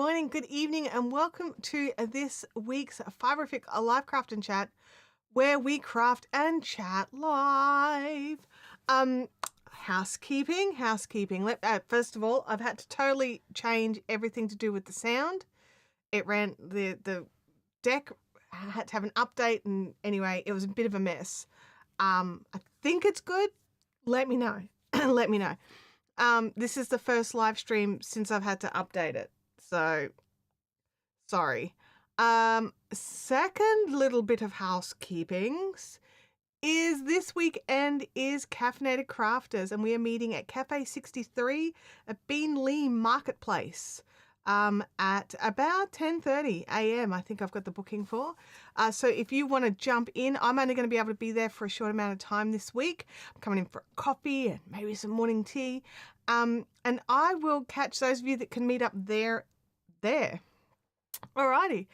morning, good evening, and welcome to this week's Fibrific Live Craft and Chat, where we craft and chat live. Housekeeping. First of all, I've had to totally change everything to do with the sound. It ran the deck. I had to have an update, and anyway, it was a bit of a mess. I think it's good. Let me know. Let me know. This is the first live stream since I've had to update it. So, sorry. Second little bit of housekeepings is this weekend is Caffeinated Crafters, and we are meeting at Cafe 63 at Beanley Marketplace at about 10:30 a.m. I think I've got the booking for. So if you want to jump in, I'm only going to be able to be there for a short amount of time this week. I'm coming in for coffee and maybe some morning tea. And I will catch those of you that can meet up there. Alrighty.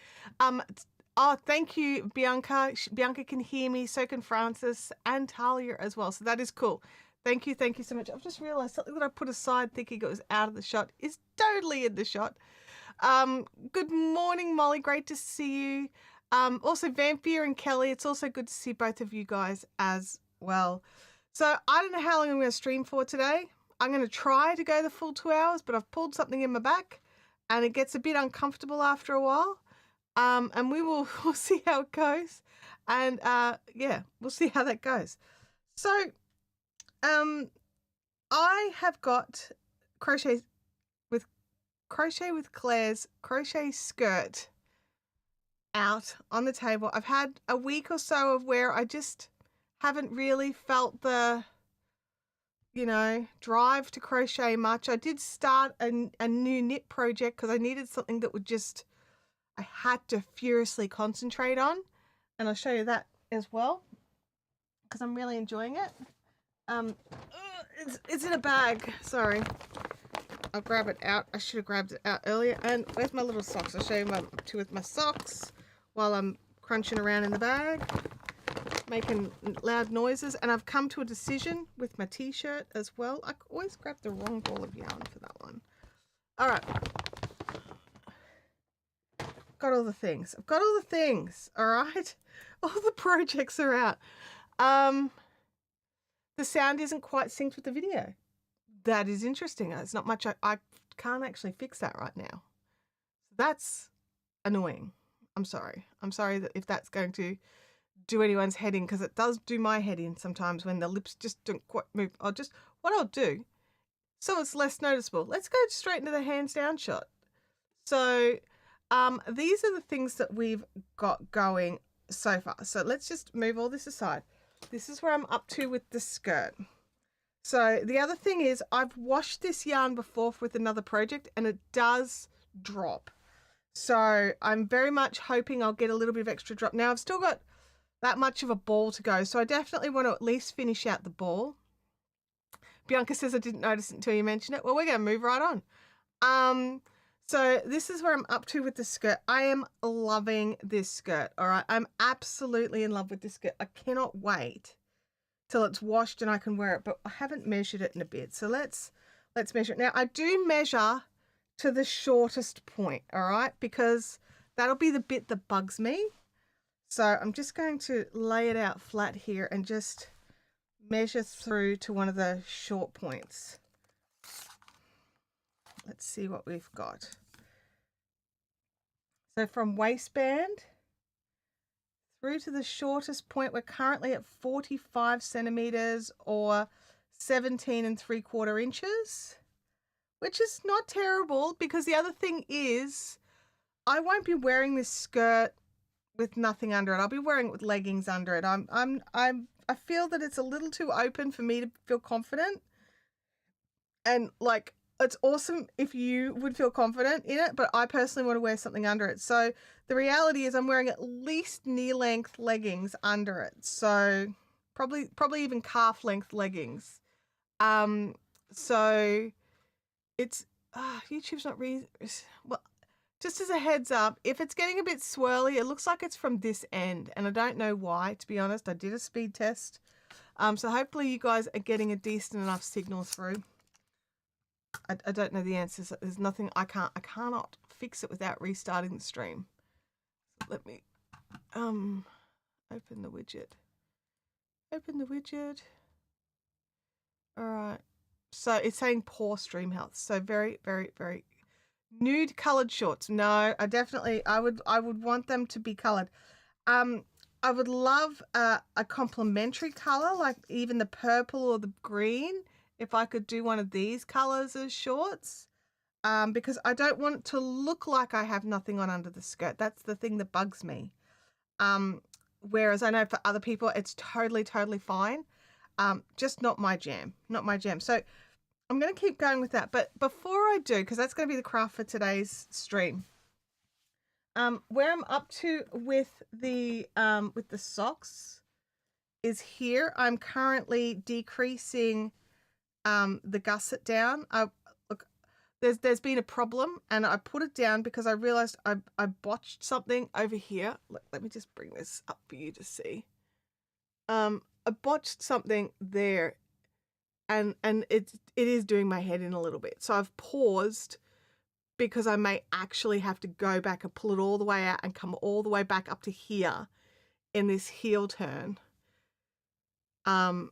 Oh, thank you, Bianca. Bianca can hear me, so can Francis and Talia as well. So that is cool. Thank you so much. I've just realized something that I put aside thinking it was out of the shot is totally in the shot. Good morning, Molly. Great to see you. Also Vampire and Kelly. It's also good to see both of you guys as well. So I don't know how long I'm going to stream for today. I'm going to try to go the full 2 hours, but I've pulled something in my back and it gets a bit uncomfortable after a while. And we'll see how it goes. And yeah, we'll see how that goes. So I have got Crochet with Claire's Crochet Skirt out on the table. I've had a week or so of where I just haven't really felt the drive to crochet much. I did start a new knit project because I needed something that would I had to furiously concentrate on, and I'll show you that as well because I'm really enjoying it. It's in a bag. Sorry, I'll grab it out. I should have grabbed it out earlier. And where's my little socks? I'll show you what I'm up to with my socks while I'm crunching around in the bag, making loud noises. And I've come to a decision with my t-shirt as well. I always grab the wrong ball of yarn for that one. All right. Got all the things. I've got all the things. All right. All the projects are out. The sound isn't quite synced with the video. That is interesting. It's not much. I can't actually fix that right now. So that's annoying. I'm sorry. I'm sorry that if that's going to do anyone's head in, because it does do my head in sometimes when the lips just don't quite move. What I'll do, so it's less noticeable. Let's go straight into the hands down shot. So these are the things that we've got going so far. So let's just move all this aside. This is where I'm up to with the skirt. So the other thing is I've washed this yarn before with another project and it does drop. So I'm very much hoping I'll get a little bit of extra drop. Now I've still got that much of a ball to go. So I definitely want to at least finish out the ball. Bianca says I didn't notice it until you mentioned it. Well, we're going to move right on. So this is where I'm up to with the skirt. I am loving this skirt. All right. I'm absolutely in love with this skirt. I cannot wait till it's washed and I can wear it, but I haven't measured it in a bit. So let's measure it. Now I do measure to the shortest point. All right. Because that'll be the bit that bugs me. So I'm just going to lay it out flat here and just measure through to one of the short points. Let's see what we've got. So from waistband through to the shortest point, we're currently at 45 centimeters or 17 3/4 inches, which is not terrible because the other thing is I won't be wearing this skirt with nothing under it. I'll be wearing it with leggings under it. I feel that it's a little too open for me to feel confident. And like, it's awesome if you would feel confident in it, but I personally want to wear something under it. So the reality is I'm wearing at least knee-length leggings under it. So probably even calf-length leggings. So it's YouTube's not really well. Just as a heads up, if it's getting a bit swirly, it looks like it's from this end, and I don't know why. To be honest, I did a speed test, so hopefully you guys are getting a decent enough signal through. I don't know the answers. There's nothing I cannot fix it without restarting the stream. Let me open the widget. Open the widget. All right. So it's saying poor stream health. So very, very, very nude colored shorts. No, I would want them to be colored. I would love a complementary color, like even the purple or the green. If I could do one of these colors as shorts, because I don't want it to look like I have nothing on under the skirt. That's the thing that bugs me. Whereas I know for other people, it's totally, totally fine. Just not my jam, not my jam. So I'm going to keep going with that. But before I do, because that's going to be the craft for today's stream, where I'm up to with the socks is here. I'm currently decreasing the gusset down. Look, there's been a problem, and I put it down because I realized I botched something over here. Let me just bring this up for you to see. I botched something there, and it is doing my head in a little bit. So I've paused because I may actually have to go back and pull it all the way out and come all the way back up to here in this heel turn. I'm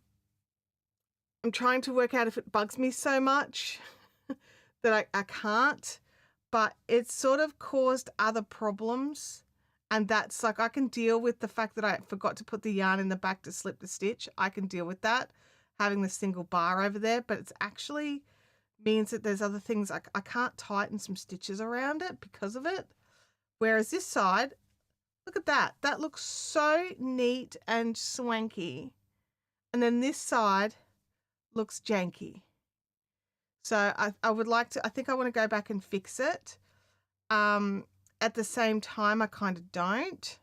trying to work out if it bugs me so much that I can't, but it's sort of caused other problems. And that's like, I can deal with the fact that I forgot to put the yarn in the back to slip the stitch. I can deal with that, having the single bar over there, but it's actually means that there's other things like I can't tighten some stitches around it because of it. Whereas this side, look at that. That looks so neat and swanky. And then this side looks janky. So I would like to, I think I want to go back and fix it. At the same time, I kind of don't.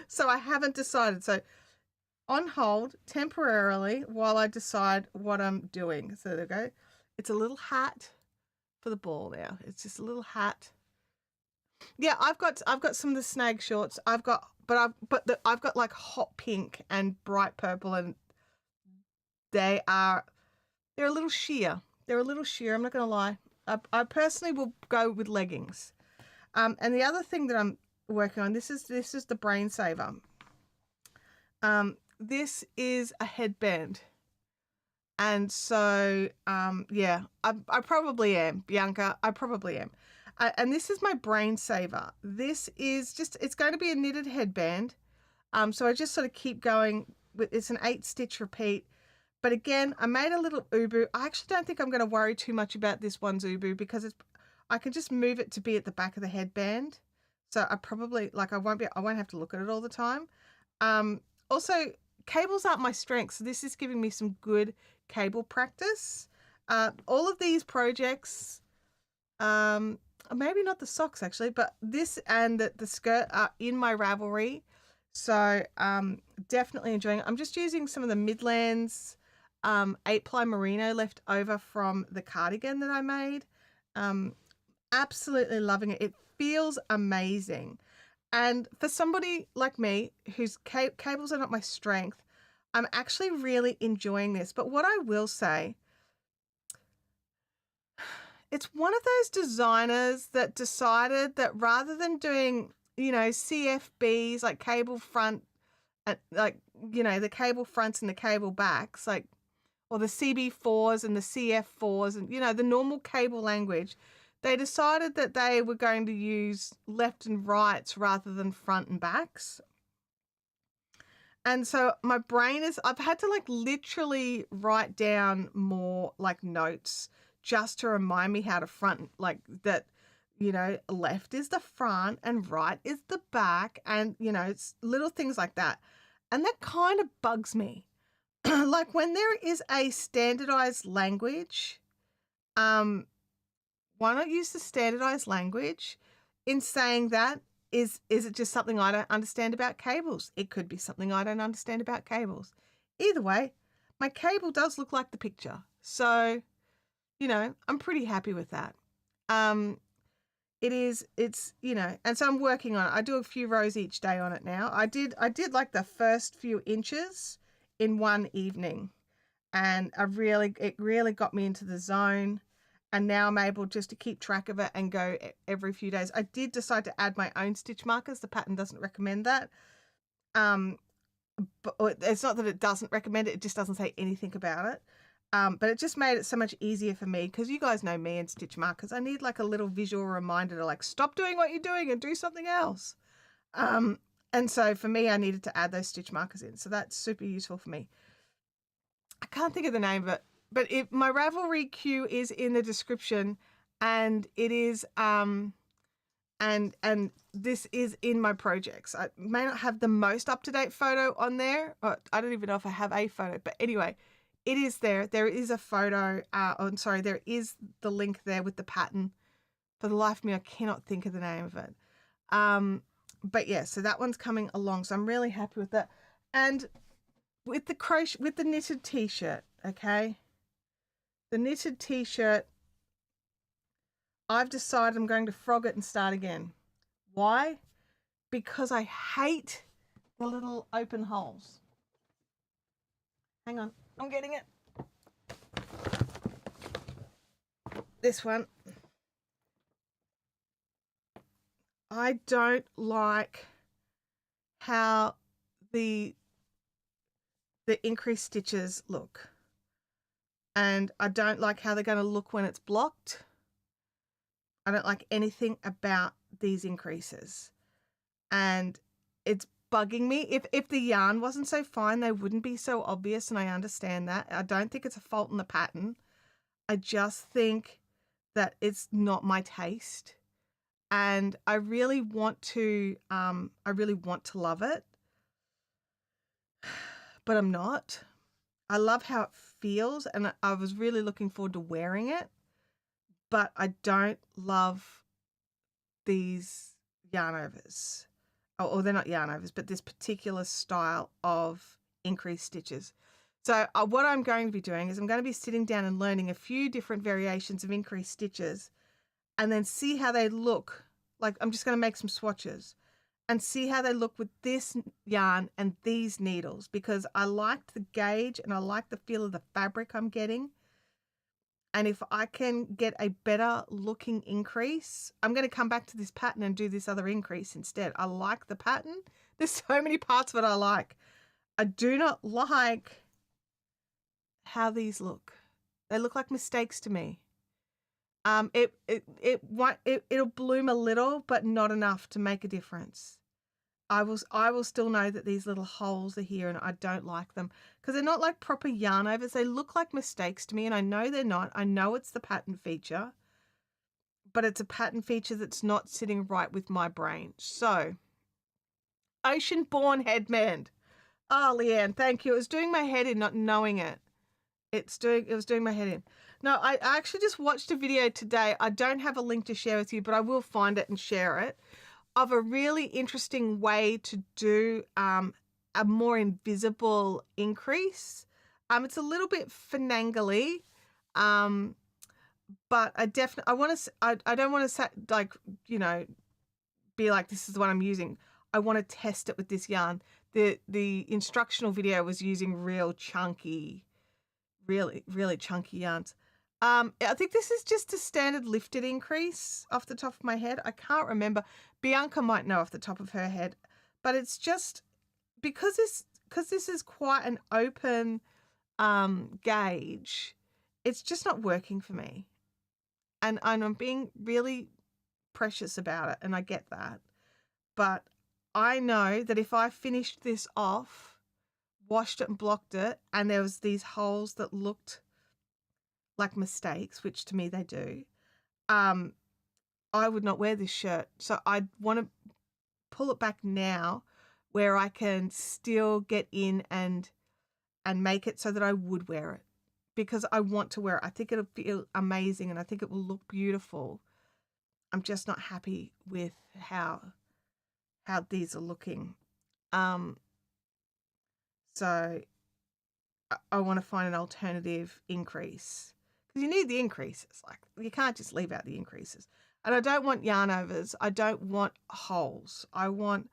So I haven't decided. So on hold temporarily while I decide what I'm doing. So there we go. It's a little hat for the ball now. It's just a little hat. Yeah, I've got some of the snag shorts. I've got like hot pink and bright purple, and they're a little sheer. They're a little sheer. I'm not gonna lie. I personally will go with leggings. And the other thing that I'm working on, this is the brain saver. This is a headband. And so, yeah, I probably am, Bianca. I probably am. And this is my brain saver. This is it's going to be a knitted headband. So I just sort of keep going with, it's an 8-stitch repeat. But again, I made a little ubu. I actually don't think I'm going to worry too much about this one's ubu because I can just move it to be at the back of the headband. So I probably, like, I won't have to look at it all the time. Also, cables aren't my strength, so this is giving me some good cable practice. All of these projects, maybe not the socks actually, but this and the skirt are in my Ravelry. So definitely enjoying it. I'm just using some of the Midlands 8-ply merino left over from the cardigan that I made. Absolutely loving it. It feels amazing. And for somebody like me, whose cables are not my strength, I'm actually really enjoying this. But what I will say, it's one of those designers that decided that rather than doing, CFBs, like cable front, like, the cable fronts and the cable backs, like, or the CB4s and the CF4s and, the normal cable language, they decided that they were going to use left and rights rather than front and backs. And so my brain I've had to like literally write down more like notes just to remind me how to front, like that, left is the front and right is the back. And, it's little things like that. And that kind of bugs me. Like when there is a standardized language, why not use the standardized language in saying that? Is it just something I don't understand about cables? It could be something I don't understand about cables. Either way, my cable does look like the picture. So, I'm pretty happy with that. It's, and so I'm working on it. I do a few rows each day on it now. I did like the first few inches in one evening, and it really got me into the zone. And now I'm able just to keep track of it and go every few days. I did decide to add my own stitch markers. The pattern doesn't recommend that. But it's not that it doesn't recommend it, it just doesn't say anything about it. But it just made it so much easier for me, because you guys know me and stitch markers. I need like a little visual reminder to like stop doing what you're doing and do something else. And so for me, I needed to add those stitch markers in. So that's super useful for me. I can't think of the name of it, but my Ravelry queue is in the description, and it is and this is in my projects. I may not have the most up-to-date photo on there. I don't even know if I have a photo, but anyway, it is there. There is a photo. There is the link there with the pattern. For the life of me, I cannot think of the name of it. But yeah, so that one's coming along. So I'm really happy with that. And with the knitted t-shirt, okay? The knitted t-shirt, I've decided I'm going to frog it and start again. Why? Because I hate the little open holes. Hang on, I'm getting it. This one. I don't like how the increased stitches look. And I don't like how they're going to look when it's blocked. I don't like anything about these increases. And it's bugging me. If the yarn wasn't so fine, they wouldn't be so obvious, and I understand that. I don't think it's a fault in the pattern. I just think that it's not my taste. And I really want to love it. But I'm not. I love how it feels, and I was really looking forward to wearing it. But I don't love these yarn overs. Or they're not yarn overs, but this particular style of increased stitches. So what I'm going to be doing is I'm going to be sitting down and learning a few different variations of increased stitches, and then see how they look. Like, I'm just going to make some swatches and see how they look with this yarn and these needles, because I liked the gauge and I like the feel of the fabric I'm getting. And if I can get a better looking increase, I'm going to come back to this pattern and do this other increase instead. I like the pattern. There's so many parts of it I like. I do not like how these look. They look like mistakes to me. It'll bloom a little, but not enough to make a difference. I will still know that these little holes are here, and I don't like them because they're not like proper yarn overs. They look like mistakes to me, and I know they're not. I know it's the pattern feature, but it's a pattern feature that's not sitting right with my brain. So, Ocean-born headband. Oh, Leanne, thank you. It was doing my head in, not knowing it. It was doing my head in. No, I actually just watched a video today. I don't have a link to share with you, but I will find it and share it, of a really interesting way to do a more invisible increase. It's a little bit finagly, but I don't want to say, like, you know, be like, this is the one I'm using. I want to test it with this yarn. The instructional video was using really chunky yarns. I think this is just a standard lifted increase off the top of my head. I can't remember. Bianca might know off the top of her head, but it's just because this is quite an open gauge. It's just not working for me, and I'm being really precious about it, and I get that. But I know that if I finished this off, washed it and blocked it, and there was these holes that looked like mistakes, which to me they do, I would not wear this shirt. So I want to pull it back now where I can still get in and make it so that I would wear it, because I want to wear it. I think it'll feel amazing and I think it will look beautiful. I'm just not happy with how these are looking. So I want to find an alternative increase, because you need the increases. Like, you can't just leave out the increases. And I don't want yarn overs. I don't want holes. I want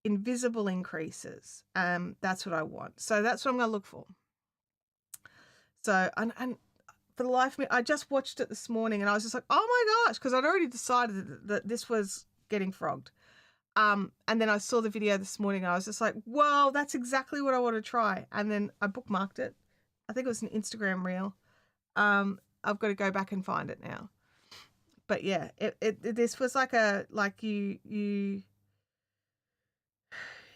invisible increases. That's what I want. So that's what I'm going to look for. So, and for the life of me, I just watched it this morning and I was just like, oh my gosh, because I'd already decided that this was getting frogged. And then I saw the video this morning and I was just like, whoa, that's exactly what I want to try. And then I bookmarked it. I think it was an Instagram reel. I've got to go back and find it now. But yeah, this was like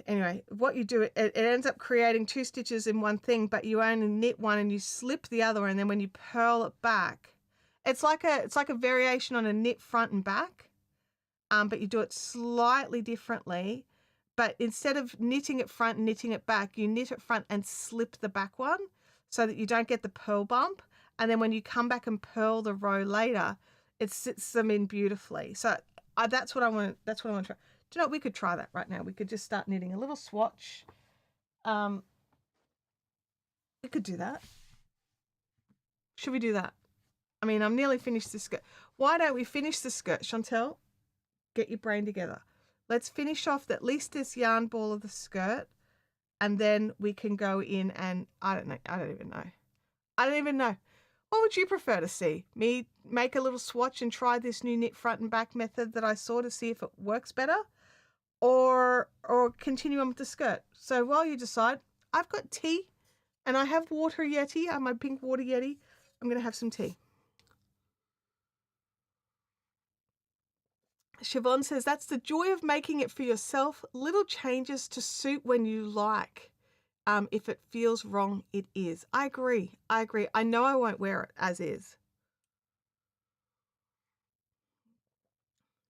anyway, what you do, it ends up creating 2 stitches in one thing, but you only knit one and you slip the other, and then when you purl it back, it's like a variation on a knit front and back, but you do it slightly differently. But instead of knitting it front and knitting it back, you knit it front and slip the back one so that you don't get the purl bump. And then when you come back and purl the row later, it sits them in beautifully. So that's what I want. That's what I want to try. Do you know what? We could try that right now. We could just start knitting a little swatch. We could do that. Should we do that? I mean, I'm nearly finished this skirt. Why don't we finish the skirt, Chantel? Get your brain together. Let's finish off at least this yarn ball of the skirt, and then we can go in and I don't know. I don't even know. What would you prefer to see? Me make a little swatch and try this new knit front and back method that I saw to see if it works better, or continue on with the skirt? So while you decide, I've got tea and I have water Yeti. I have my pink water Yeti. I'm going to have some tea. Siobhan says, that's the joy of making it for yourself. Little changes to suit when you like. If it feels wrong, it is. I agree. I know I won't wear it as is.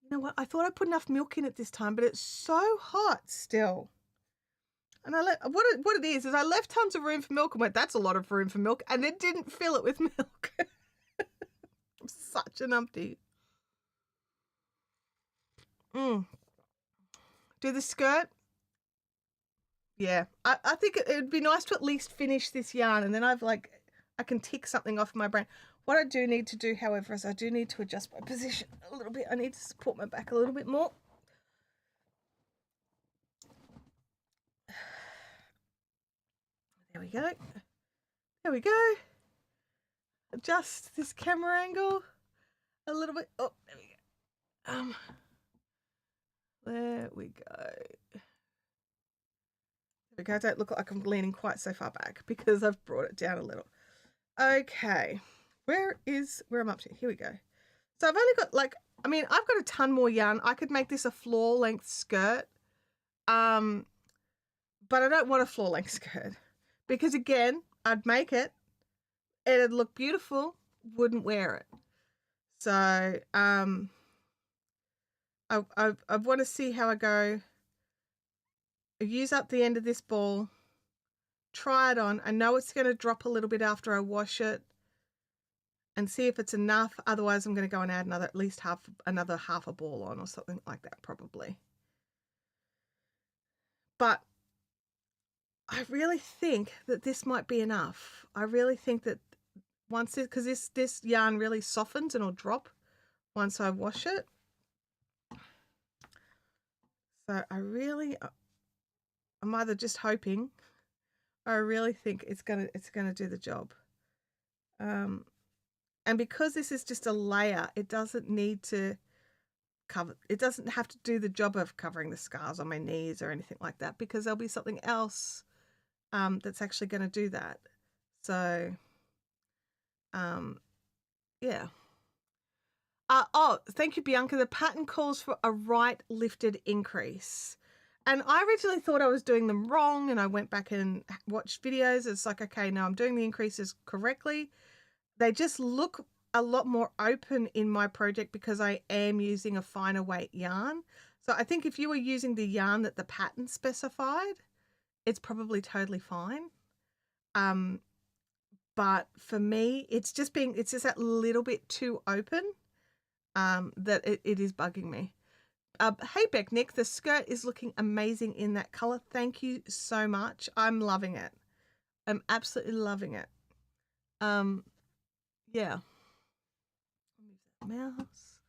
You know what? I thought I put enough milk in it this time, but it's so hot still. And what it is I left tons of room for milk and went, that's a lot of room for milk, and then didn't fill it with milk. I'm such an umpty. Do the skirt? Yeah. I think it'd be nice to at least finish this yarn, and then I can tick something off my brain. What I do need to do, however, is I do need to adjust my position a little bit. I need to support my back a little bit more. There we go. There we go. Adjust this camera angle a little bit. Oh, there we go. There we go. There we go. I don't look like I'm leaning quite so far back because I've brought it down a little. Okay. Where am I up to? Here we go. So I've only got I've got a ton more yarn. I could make this a floor length skirt. But I don't want a floor length skirt because again, I'd make it. It'd look beautiful, wouldn't wear it. So, I want to see how I go. I use up the end of this ball, try it on. I know it's going to drop a little bit after I wash it, and see if it's enough. Otherwise, I'm going to go and add another half a ball on or something like that, probably. But I really think that this might be enough. I really think that because this yarn really softens and will drop once I wash it. So I'm either just hoping, or I really think it's gonna do the job. And because this is just a layer, it doesn't need to cover. It doesn't have to do the job of covering the scars on my knees or anything like that, because there'll be something else that's actually going to do that. So, yeah. Oh, thank you, Bianca. The pattern calls for a right lifted increase. And I originally thought I was doing them wrong, and I went back and watched videos. It's like, okay, no, I'm doing the increases correctly. They just look a lot more open in my project because I am using a finer weight yarn. So I think if you were using the yarn that the pattern specified, it's probably totally fine. But for me, it's just that little bit too open that it is bugging me. Hey, Beck Nick, the skirt is looking amazing in that color. Thank you so much. I'm loving it. I'm absolutely loving it. Yeah. Move that mouse.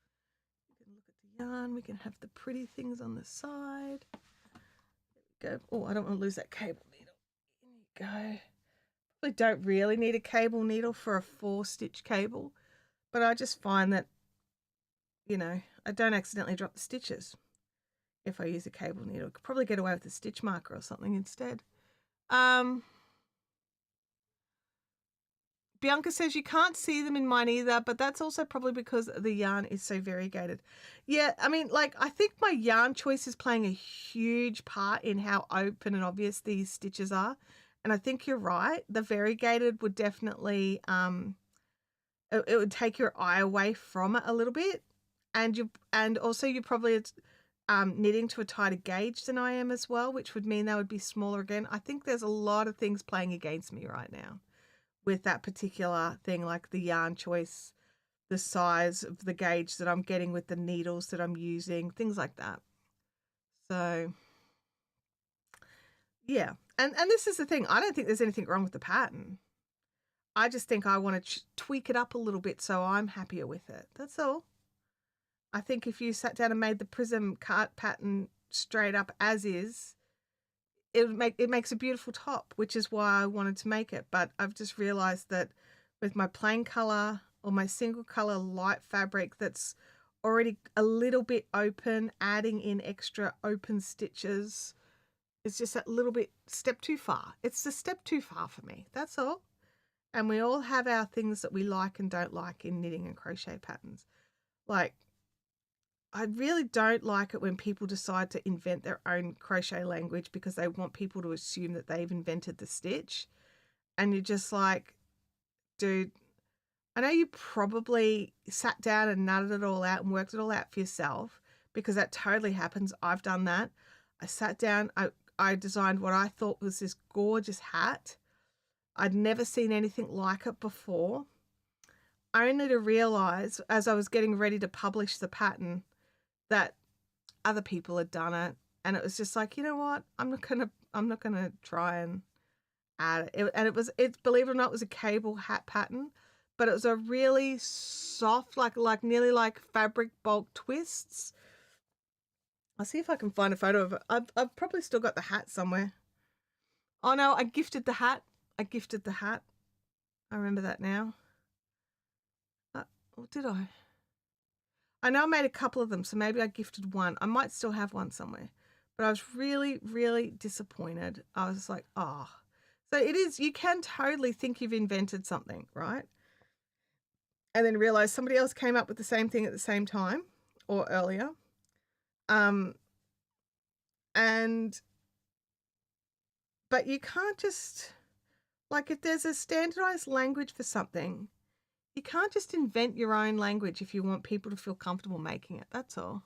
We can look at the yarn. We can have the pretty things on the side. There we go. Oh, I don't want to lose that cable needle. There you go. don't really need a cable needle for a 4-stitch cable, but I just find that, you know, I don't accidentally drop the stitches if I use a cable needle. I could probably get away with a stitch marker or something instead. Bianca says you can't see them in mine either, but that's also probably because the yarn is so variegated. Yeah, I mean, like, I think my yarn choice is playing a huge part in how open and obvious these stitches are. And I think you're right. The variegated would definitely, it would take your eye away from it a little bit. And also you're probably knitting to a tighter gauge than I am as well, which would mean they would be smaller again. I think there's a lot of things playing against me right now with that particular thing, like the yarn choice, the size of the gauge that I'm getting with the needles that I'm using, things like that. So yeah, and this is the thing. I don't think there's anything wrong with the pattern. I just think I want to tweak it up a little bit so I'm happier with it. That's all. I think if you sat down and made the prism card pattern straight up as is, it makes a beautiful top, which is why I wanted to make it. But I've just realized that with my plain color or my single color light fabric that's already a little bit open, adding in extra open stitches, it's just that little bit step too far. It's a step too far for me. That's all. And we all have our things that we like and don't like in knitting and crochet patterns. Like, I really don't like it when people decide to invent their own crochet language because they want people to assume that they've invented the stitch. And you're just like, dude, I know you probably sat down and nutted it all out and worked it all out for yourself, because that totally happens. I've done that. I sat down, I designed what I thought was this gorgeous hat. I'd never seen anything like it before. Only to realize as I was getting ready to publish the pattern that other people had done it, and it was just like, you know what, I'm not gonna try and add it. And it's believe it or not, it was a cable hat pattern, but it was a really soft, like nearly like fabric bulk twists. I'll see if I can find a photo of it. I've probably still got the hat somewhere. Oh no, I gifted the hat. I remember that now. Or did I? I know I made a couple of them, so maybe I gifted one. I might still have one somewhere. But I was really, really disappointed. I was like, oh. So it is, you can totally think you've invented something, right? And then realize somebody else came up with the same thing at the same time or earlier. But you can't just, like, if there's a standardized language for something, you can't just invent your own language if you want people to feel comfortable making it. That's all.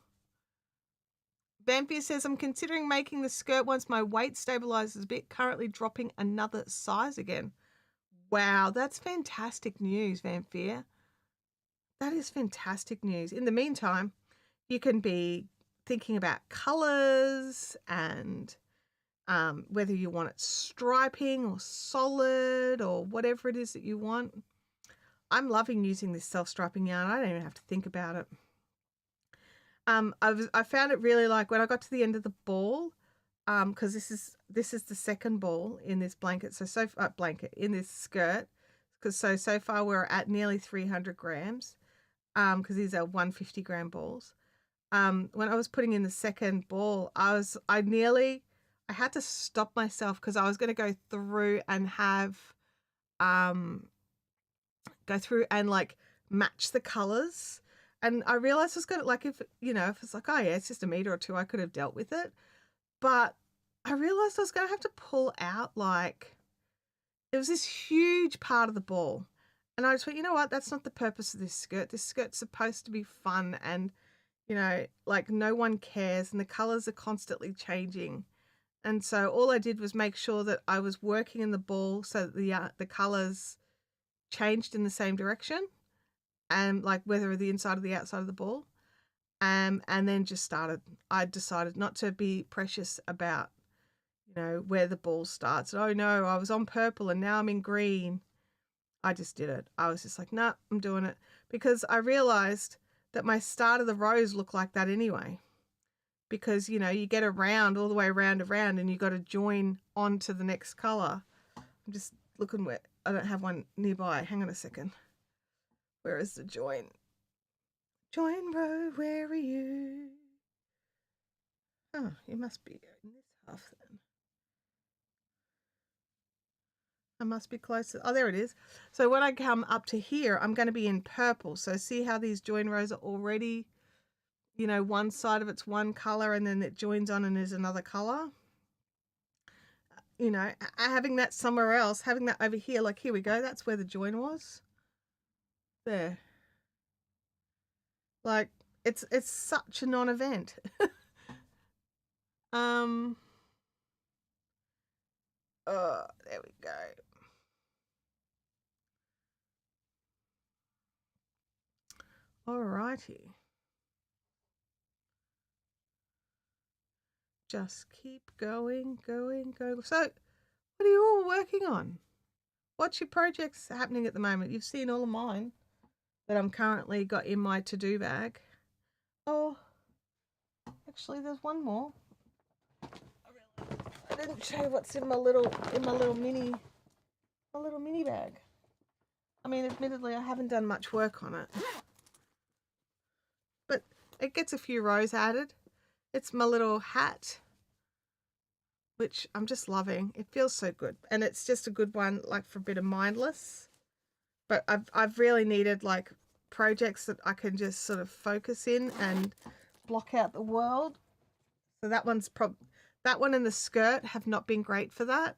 Vampire says, I'm considering making the skirt once my weight stabilizes a bit, currently dropping another size again. Wow, that's fantastic news, Vampire. That is fantastic news. In the meantime, you can be thinking about colors and whether you want it striping or solid or whatever it is that you want. I'm loving using this self-striping yarn. I don't even have to think about it. I found it really, like, when I got to the end of the ball, because this is the second ball in this blanket. So blanket in this skirt, because so far we're at nearly 300 grams. Because these are 150 gram balls. When I was putting in the second ball, I had to stop myself because I was going to go through and like match the colors. And I realized I was going to, like, if it's like, oh yeah, it's just a meter or two, I could have dealt with it. But I realized I was going to have to pull out, like, it was this huge part of the ball. And I just went, you know what? That's not the purpose of this skirt. This skirt's supposed to be fun and, like, no one cares, and the colors are constantly changing. And so all I did was make sure that I was working in the ball so that the colors changed in the same direction, and like whether the inside or the outside of the ball. And then I decided not to be precious about, where the ball starts. Oh no, I was on purple and now I'm in green. I just did it. I was just like, nah, I'm doing it, because I realized that my start of the rows look like that anyway, because, you get all the way around, and you got to join on to the next color. I'm just looking I don't have one nearby. Hang on a second. Where is the join? Join row, where are you? Oh, you must be in this half then. I must be closer. Oh, there it is. So when I come up to here, I'm going to be in purple. So see how these join rows are already, you know, one side of it's one color and then it joins on and is another color. You know, having that somewhere else, having that over here, like here we go. That's where the join was. There. Like it's such a non-event. There we go. Alrighty. Just keep going. So, what are you all working on? What's your projects happening at the moment? You've seen all of mine that I'm currently got in my to-do bag. Oh, actually, there's one more. I didn't show you what's in my little mini bag. I mean, admittedly, I haven't done much work on it, but it gets a few rows added. It's my little hat, which I'm just loving. It feels so good, and it's just a good one, like for a bit of mindless. But I've really needed like projects that I can just sort of focus in and block out the world. So that one's that one and the skirt have not been great for that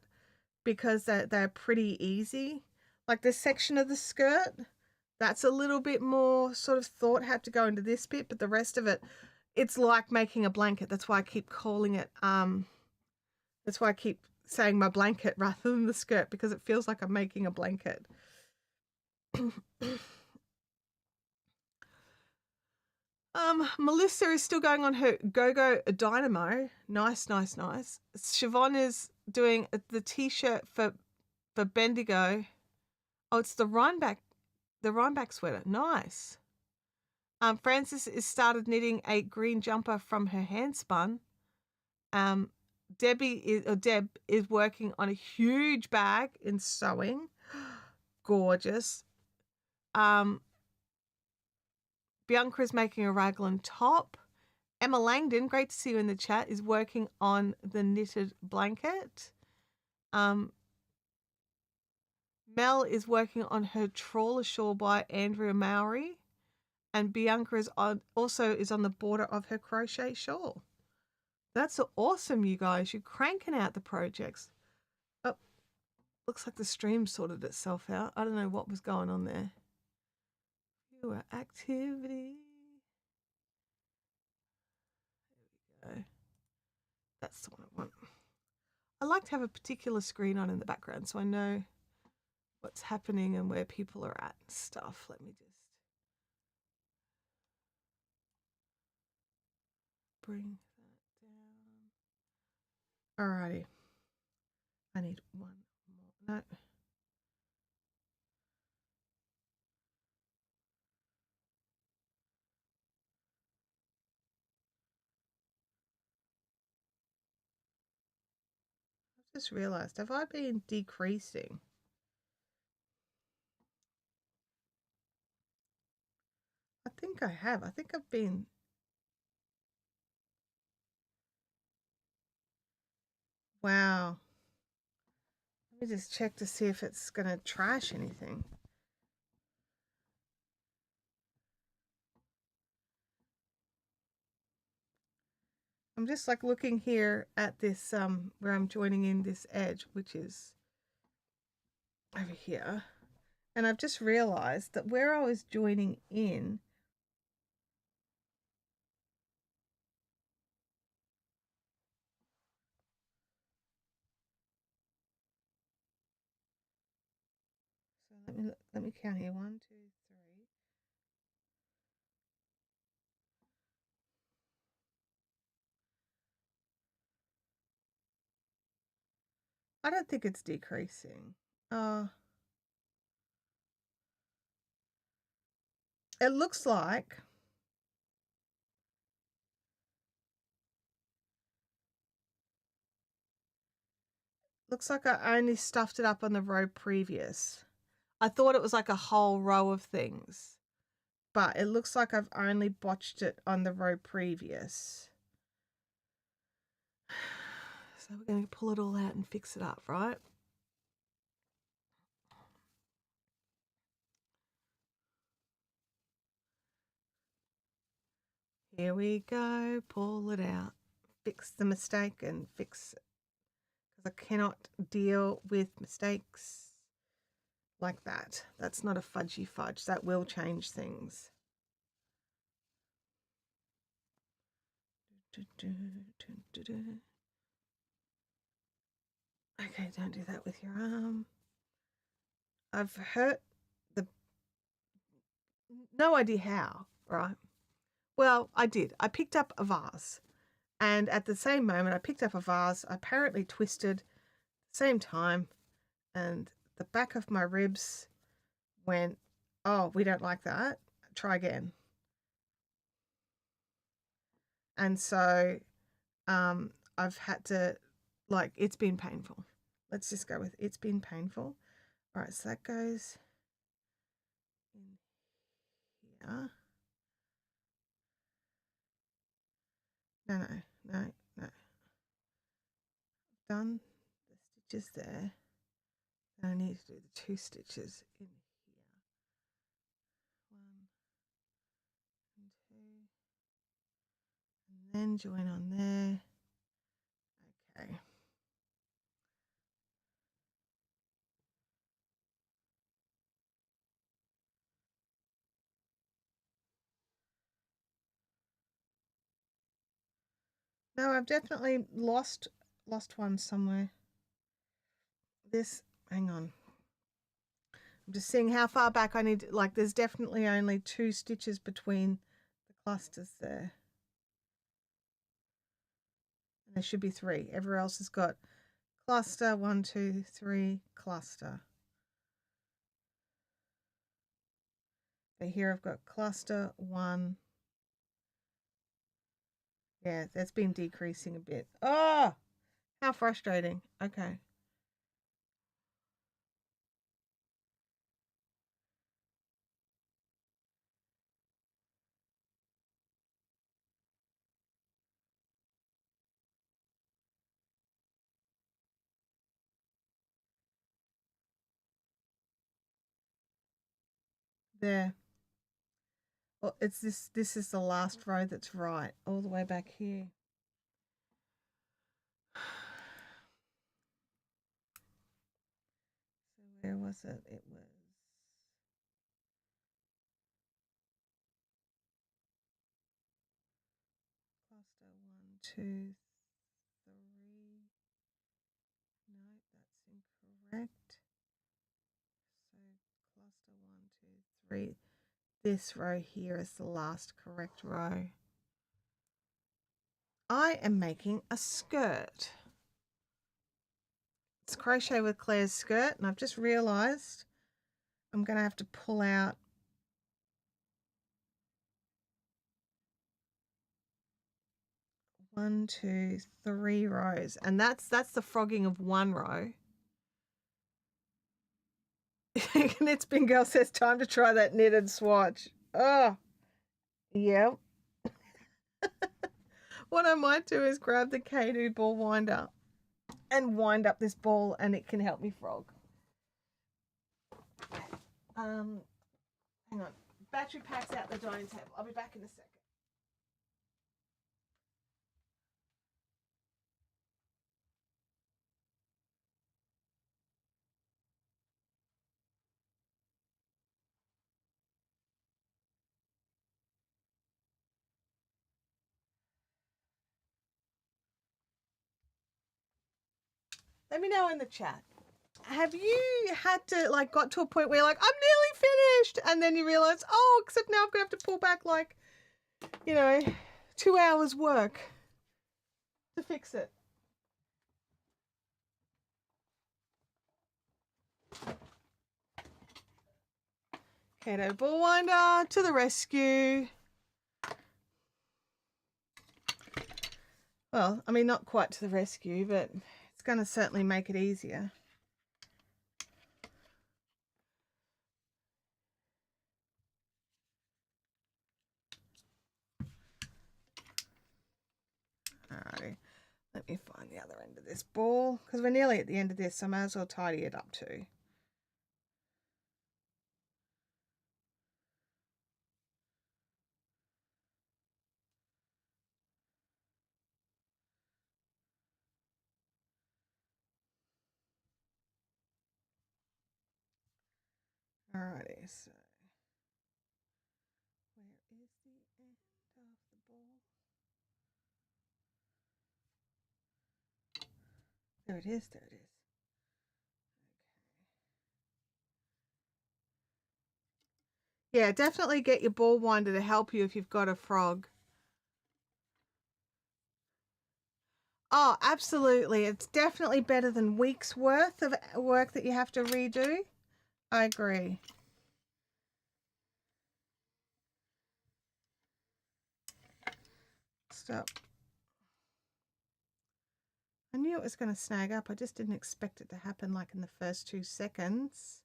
because they're pretty easy. Like this section of the skirt, that's a little bit more sort of thought had to go into this bit, but the rest of it, it's like making a blanket. That's why I keep calling it, that's why I keep saying my blanket rather than the skirt, because it feels like I'm making a blanket. Melissa is still going on her Go-Go Dynamo. Nice. Siobhan is doing the t-shirt for Bendigo. Oh, it's the Rhineback sweater. Nice. Frances is started knitting a green jumper from her handspun. Deb is working on a huge bag in sewing. Gorgeous. Bianca is making a raglan top. Emma Langdon, great to see you in the chat, is working on the knitted blanket. Mel is working on her trawler shawl by Andrea Mowry. And Bianca is also on the border of her crochet shawl. That's awesome, you guys. You're cranking out the projects. Oh, looks like the stream sorted itself out. I don't know what was going on there. Viewer activity. There we go. That's the one I want. I like to have a particular screen on in the background so I know what's happening and where people are at and stuff. Let me just bring that down. Alrighty. I need one more. No. I've just realized, have I been decreasing? I think I have. I think I've been. Wow. Let me just check to see if it's going to trash anything. I'm just like looking here at this, where I'm joining in this edge, which is over here. And I've just realized that where I was joining in, so let me count here. 1, 2, 3. I don't think it's decreasing. It looks like Looks like I only stuffed it up on the row previous. I thought it was like a whole row of things, but it looks like I've only botched it on the row previous. So we're going to pull it all out and fix it up, right? Here we go, pull it out. Fix the mistake and fix it. Because I cannot deal with mistakes like that. That's not a fudgy fudge. That will change things. Okay, don't do that with your arm. I've hurt the... No idea how, right? Well, I did. I picked up a vase. And at the same moment I picked up a vase, I apparently twisted at the same time. And the back of my ribs went, oh, we don't like that. Try again. And so I've had to, like, it's been painful. Let's just go with it's been painful. All right, so that goes in here. No. Done the stitches there. I need to do the 2 stitches in here. 1 and 2. And then join on there. Okay. No, I've definitely lost one somewhere. This, hang on. I'm just seeing how far back I need, like there's definitely only 2 stitches between the clusters there. And there should be 3. Everywhere else has got cluster, 1, 2, 3, cluster. But here I've got cluster, 1. Yeah, that's been decreasing a bit. Oh, how frustrating. Okay. There. Well, it's this is the last row that's right, all the way back here. So where was it? It was cluster 1, 2, 3. No, that's incorrect. So cluster 1, 2, 3. This row here is the last correct row. I am making a skirt. It's Crochet with Claire's skirt, and I've just realized I'm going to have to pull out 1, 2, 3 rows, and that's the frogging of 1 row. Knits Bin Girl says time to try that knitted swatch. Oh, yeah. What I might do is grab the K2 ball winder and wind up this ball, and it can help me frog. Hang on. Battery pack's out the dining table. I'll be back in a second. Let me know in the chat. Have you had to, like, got to a point where you're like, I'm nearly finished, and then you realize, oh, except now I'm going to have to pull back, like, you know, 2 hours work to fix it? K2 ball winder to the rescue. Well, I mean, not quite to the rescue, but It's going to certainly make it easier. Alrighty, let me find the other end of this ball because we're nearly at the end of this, so I might as well tidy it up too. Alrighty, so where is the end of the ball? There it is, there it is. Okay. Yeah, definitely get your ball winder to help you if you've got a frog. Oh, absolutely. It's definitely better than weeks worth of work that you have to redo. I agree. Stop. I knew it was going to snag up. I just didn't expect it to happen like in the first 2 seconds.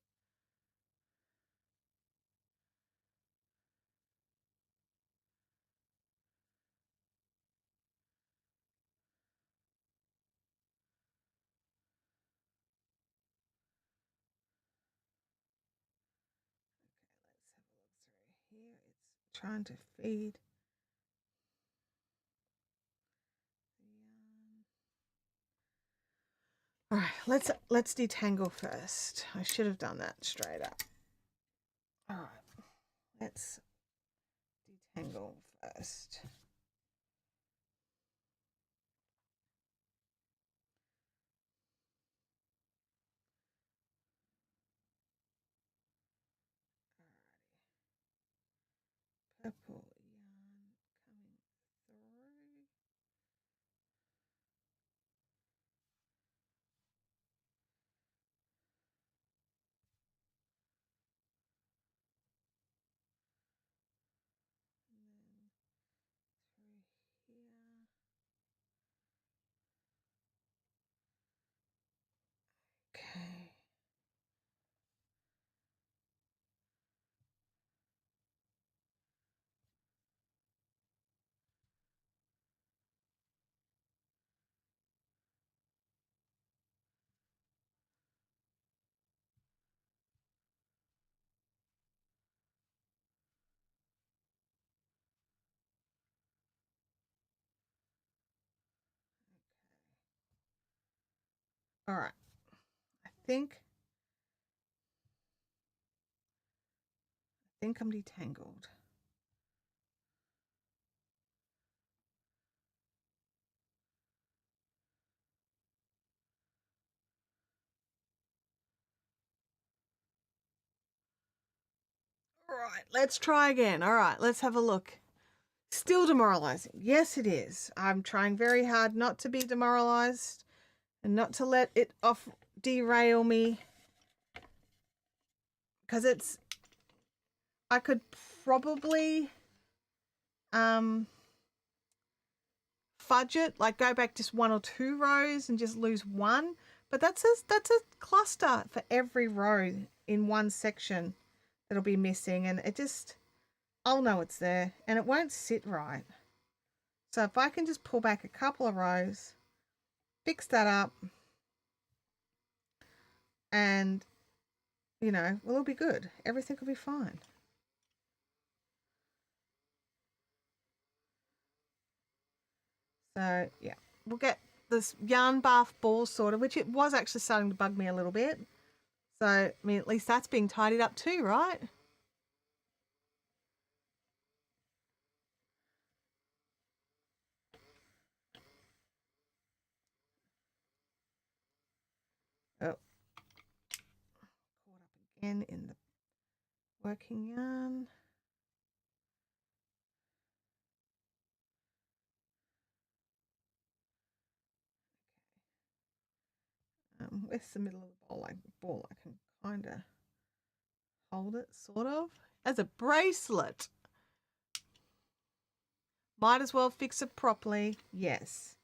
Okay, let's have a look through here. It's trying to feed. All right, let's detangle first. I should have done that straight up. All right, let's detangle first. Alrighty, purple yarn coming through. Okay. All right. I think I'm detangled. All right, let's try again. All right, let's have a look. Still demoralizing. Yes, it is. I'm trying very hard not to be demoralized and not to let it off derail me because it's, I could probably fudge it, like go back just 1 or 2 rows and just lose one, but that's a cluster for every row in one section that'll be missing, and it just, I'll know it's there and it won't sit right. So if I can just pull back a couple of rows, fix that up, and you know, well, it'll be good. Everything will be fine. So yeah, we'll get this yarn bath ball sorted, which it was actually starting to bug me a little bit. So, I mean, at least that's being tidied up too, right? Oh, caught up again in the working yarn. Where's the middle of the ball? I can kind of hold it, sort of, as a bracelet. Might as well fix it properly. Yes.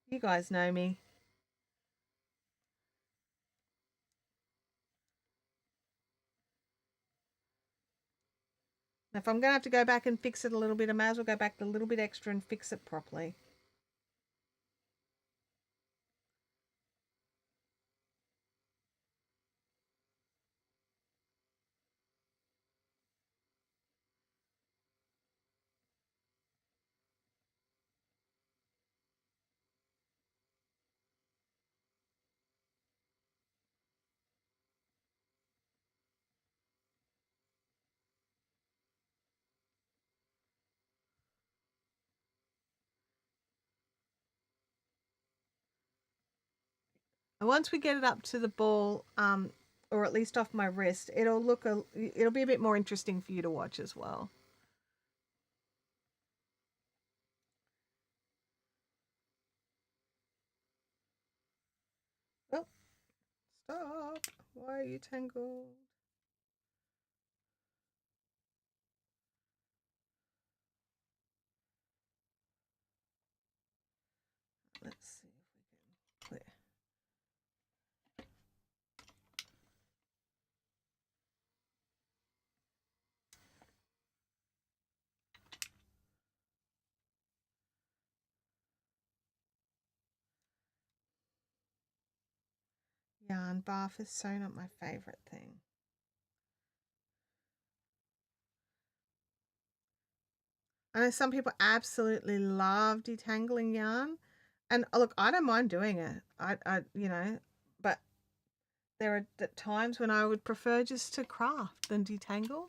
You guys know me. If I'm going to have to go back and fix it a little bit, I may as well go back a little bit extra and fix it properly. And once we get it up to the ball, or at least off my wrist, it'll be a bit more interesting for you to watch as well. Oh, stop. Why are you tangled? Let's see if we can clear. Yarn bath is so not my favourite thing. I know some people absolutely love detangling yarn, and look, I don't mind doing it. But there are times when I would prefer just to craft than detangle.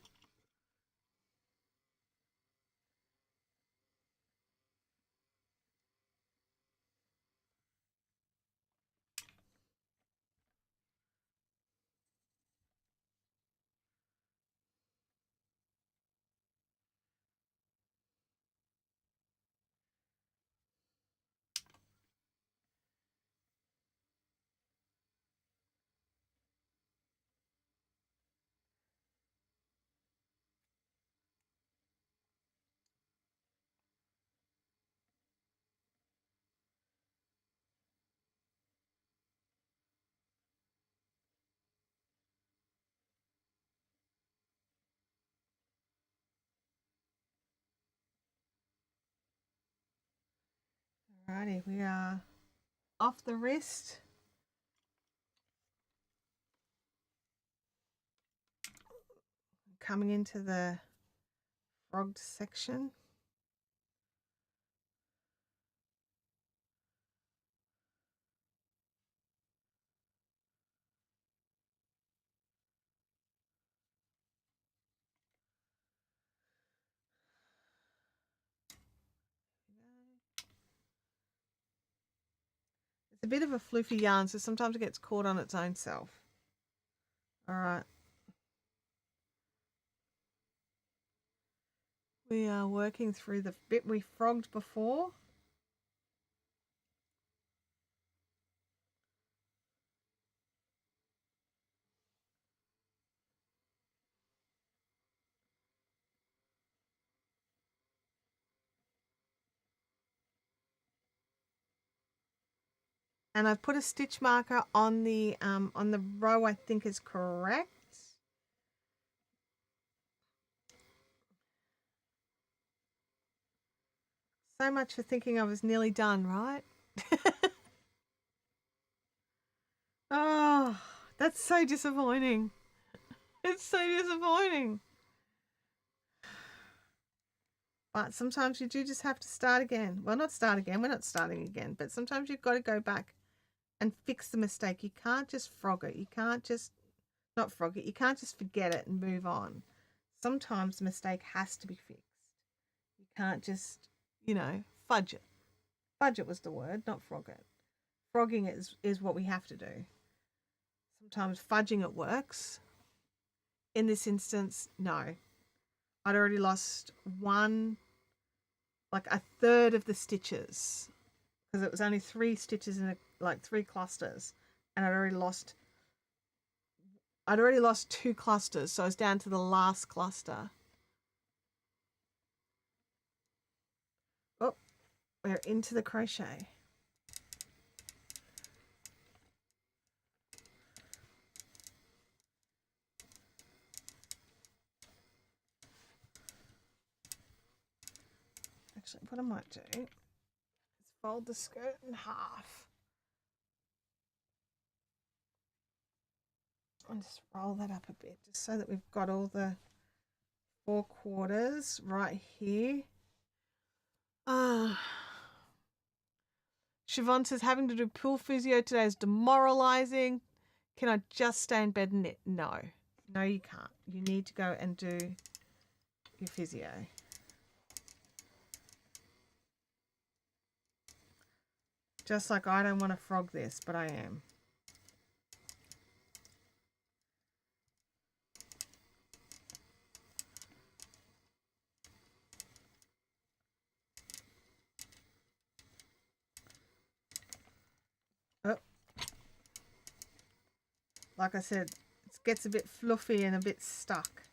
Alrighty, we are off the wrist. Coming into the frogged section. It's a bit of a floofy yarn, so sometimes it gets caught on its own self. All right. We are working through the bit we frogged before. And I've put a stitch marker on the row I think is correct. So much for thinking I was nearly done, right? Oh, that's so disappointing. It's so disappointing. But sometimes you do just have to start again. Well, not start again. We're not starting again. But sometimes you've got to go back and fix the mistake. You can't just frog it. You can't just not frog it. You can't just forget it and move on. Sometimes the mistake has to be fixed. You can't just, fudge it. Fudge it was the word, not frog it. Frogging is what we have to do. Sometimes fudging it works. In this instance, no. I'd already lost a third of the stitches, because it was only 3 stitches in 3 clusters, and I'd already lost 2 clusters, so I was down to the last cluster. Oh, we're into the crochet. what I might do is fold the skirt in half and just roll that up a bit, just so that we've got all the 4/4 right here. Siobhan says, having to do pool physio today is demoralizing. Can I just stay in bed and knit? No, you can't. You need to go and do your physio. Just like I don't want to frog this, but I am. Oh. Like I said, it gets a bit fluffy and a bit stuck.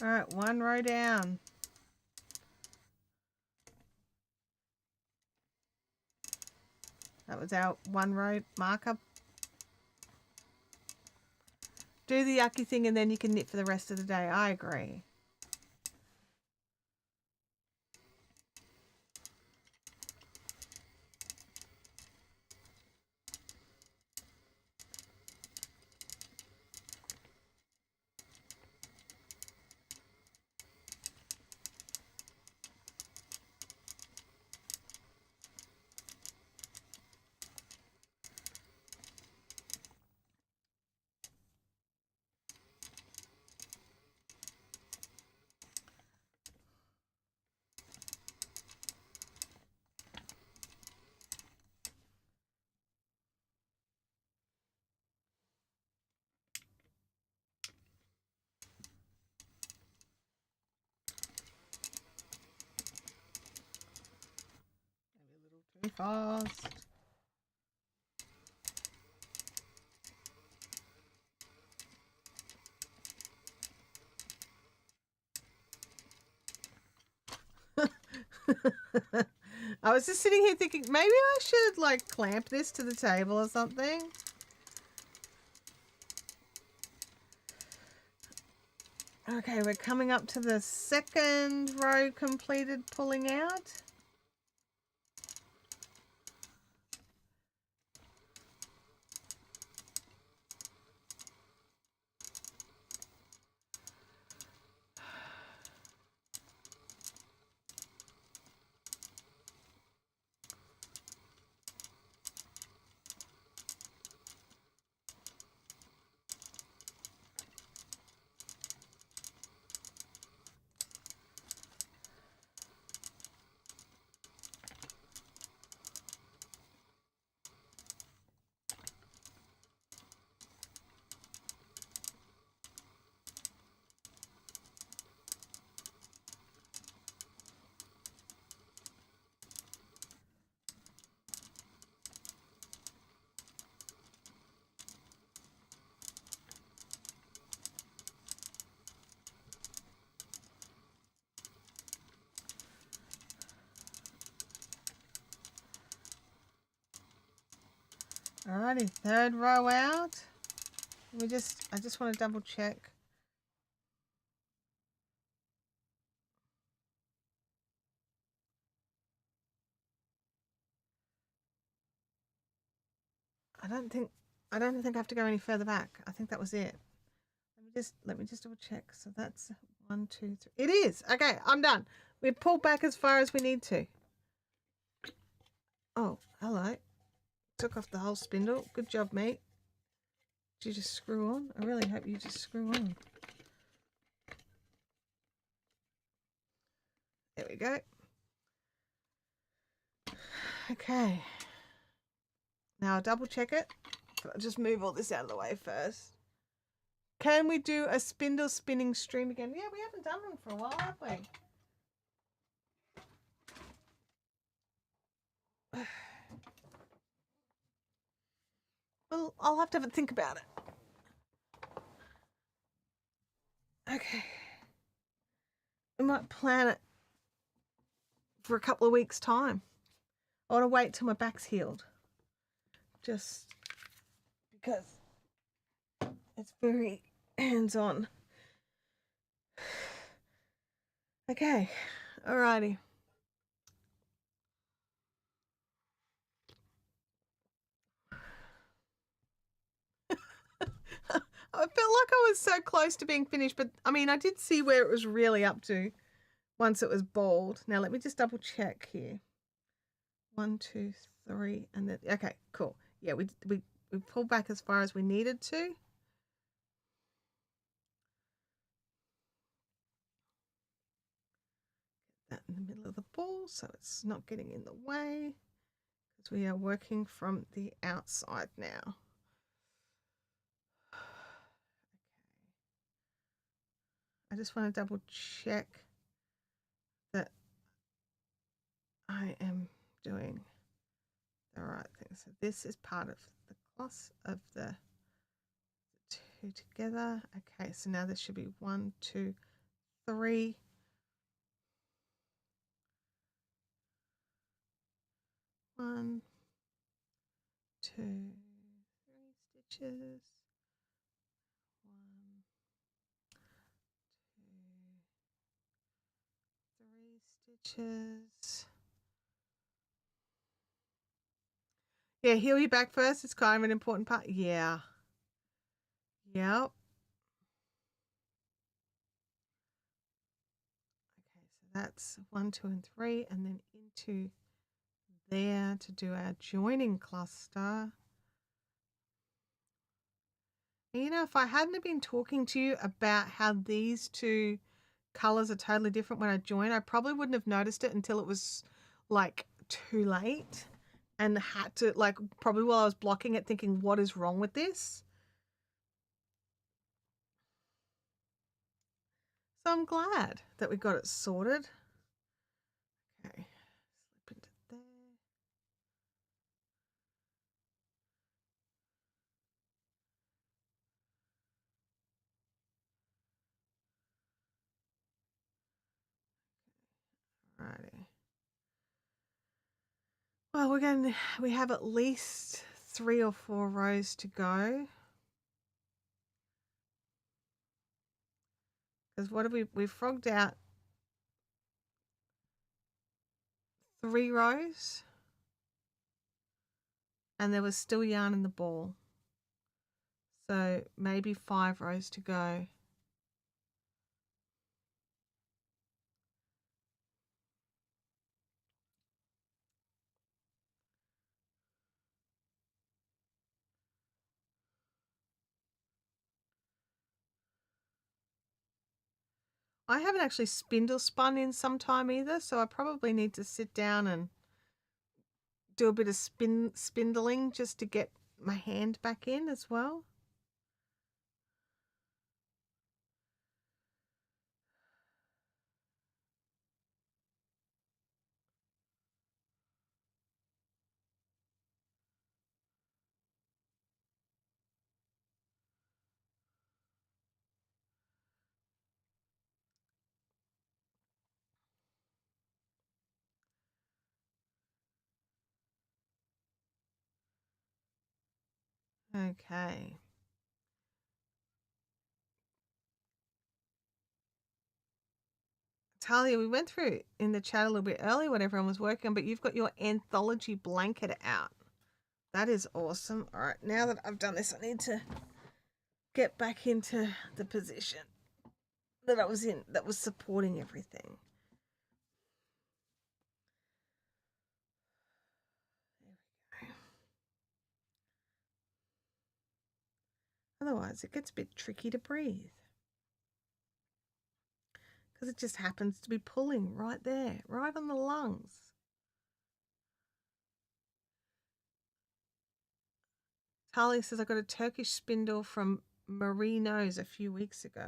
All right, one row down. That was our one row marker. Do the yucky thing and then you can knit for the rest of the day. I agree. Too fast. I was just sitting here thinking maybe I should like clamp this to the table or something. Okay, we're coming up to the second row completed pulling out. Alrighty, third row out. I just want to double check. I don't think I have to go any further back. I think that was it. Let me just double check. So that's 1, 2, 3. It is. Okay, I'm done. We pulled back as far as we need to. Oh, hello. Took off the whole spindle. Good job, mate. Did you just screw on? I really hope you just screw on. we go. Okay. Now I'll double check it. I'll just move all this out of the way first. Can we do a spindle spinning stream again? Yeah, we haven't done one for a while, have we? Well, I'll have to have a think about it. Okay. We might plan it for a couple of weeks' time. I want to wait till my back's healed. Just because it's very hands-on. Okay. Alrighty. I felt like I was so close to being finished, but I mean, I did see where it was really up to once it was bald. Now, let me just double check here. 1, 2, 3, and then, okay, cool. Yeah, we pulled back as far as we needed to. Get that in the middle of the ball so it's not getting in the way, because we are working from the outside now. I just want to double check that I am doing the right thing. So this is part of the cross of the two together. Okay, so now there should be 1, 2, 3. 1, 2, 3 stitches. 1, 2, 3 stitches. Yeah, heal your back first. It's kind of an important part. Yeah. Yep. Okay, so that's 1, 2, and 3, and then into there to do our joining cluster. And you know, if I hadn't been talking to you about how these two colors are totally different when I join, I probably wouldn't have noticed it until it was like too late, and had to, like, probably while I was blocking it thinking, what is wrong with this? So I'm glad that we got it sorted. Okay, slip into there. Alrighty. Well, we have at least 3 or 4 rows to go. Because what have we frogged out 3 rows, and there was still yarn in the ball. So maybe 5 rows to go. I haven't actually spindle spun in some time either, so I probably need to sit down and do a bit of spindling just to get my hand back in as well. Okay. Talia, we went through in the chat a little bit earlier when everyone was working, but you've got your anthology blanket out. That is awesome. All right, now that I've done this, I need to get back into the position that I was in, that was supporting everything. There we go. Otherwise, it gets a bit tricky to breathe. because it just happens to be pulling right there, right on the lungs. Talia says, I got a Turkish spindle from Merino's a few weeks ago.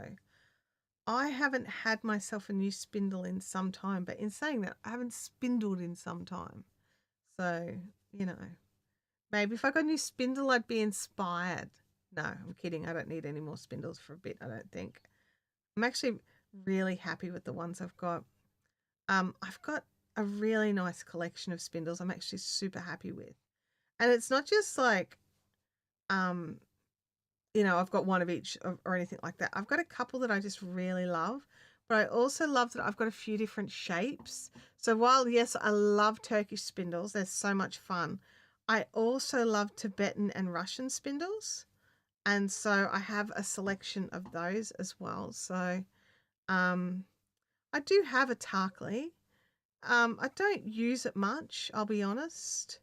I haven't had myself a new spindle in some time, but in saying that, I haven't spindled in some time. So, you know, maybe if I got a new spindle, I'd be inspired. No, I'm kidding. I don't need any more spindles for a bit, I don't think. I'm actually really happy with the ones I've got. I've got a really nice collection of spindles I'm actually super happy with. And it's not just like, you know, I've got one of each or anything like that. I've got a couple that I just really love, but I also love that I've got a few different shapes. So while, yes, I love Turkish spindles, they're so much fun, I also love Tibetan and Russian spindles. And so I have a selection of those as well. So I do have a Tarkly. I don't use it much, I'll be honest.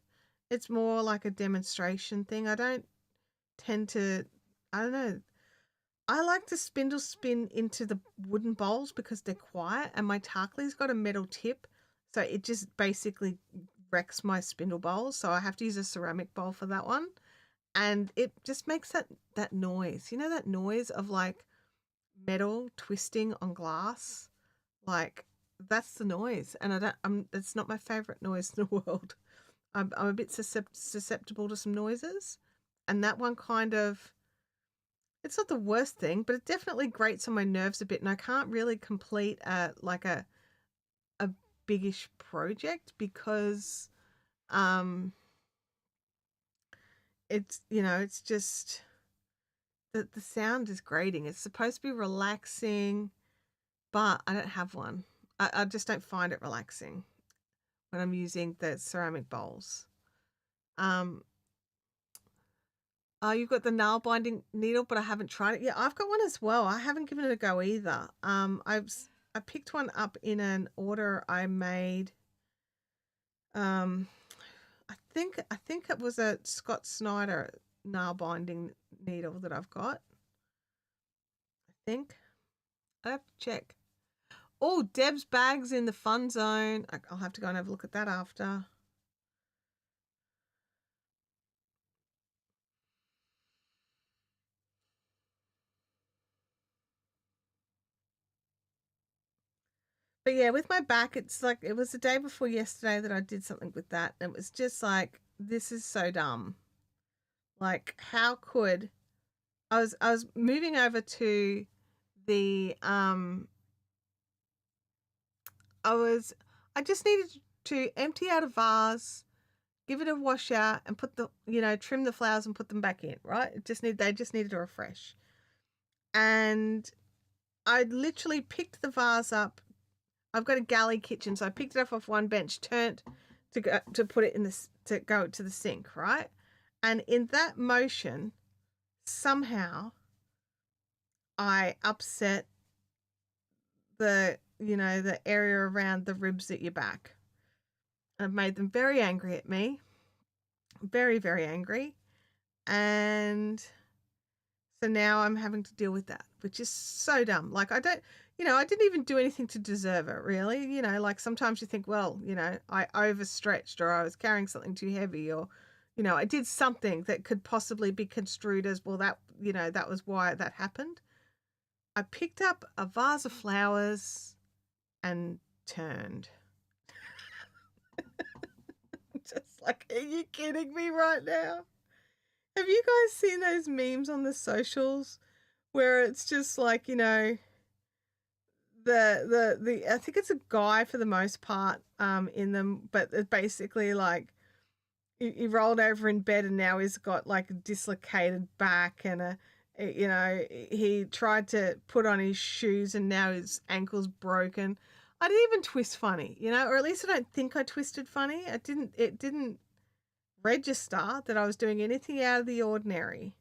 It's more like a demonstration thing. I don't tend to, I don't know. I like to spindle spin into the wooden bowls because they're quiet, and my Tarkly's got a metal tip, so it just basically wrecks my spindle bowls. So I have to use a ceramic bowl for that one, and it just makes that noise. You know, that noise of like metal twisting on glass, like that's the noise, and I don't. It's not my favorite noise in the world. I'm a bit susceptible to some noises, and that one kind of, it's not the worst thing, but it definitely grates on my nerves a bit, and I can't really complete like a biggish project because it's, you know, it's just the sound is grating. It's supposed to be relaxing, but I don't have one. I just don't find it relaxing when I'm using the ceramic bowls. Oh, you've got the nail binding needle, but I haven't tried it yet. I've got one as well. I haven't given it a go either. I picked one up in an order I made. I think it was a Scott Snyder nail binding needle that I've got. I think I have to check. Oh, Deb's bags in the fun zone. I'll have to go and have a look at that after. But yeah, with my back, it's like it was the day before yesterday that I did something with that. And it was just like, this is so dumb. Like, how could I was moving over to the I just needed to empty out a vase, give it a wash out, and put the, you know, trim the flowers and put them back in, right? They just needed a refresh. And I literally picked the vase up. I've got a galley kitchen, so I picked it up off one bench, turned to put it in this, to go to the sink, right? And in that motion, somehow I upset the, you know, the area around the ribs at your back. I've made them very angry at me, very, very angry. And so now I'm having to deal with that, which is so dumb. Like, I don't, you know, I didn't even do anything to deserve it, really. You know, like sometimes you think, well, you know, I overstretched, or I was carrying something too heavy, or, you know, I did something that could possibly be construed as, well, that, you know, that was why that happened. I picked up a vase of flowers and turned. Just like, are you kidding me right now? Have you guys seen those memes on the socials where it's just like, you know, the I think it's a guy for the most part in them, but it's basically like he rolled over in bed and now he's got like a dislocated back, and you know, he tried to put on his shoes and now his ankle's broken. I didn't even twist funny, you know, or at least I don't think I twisted funny. It didn't register that I was doing anything out of the ordinary.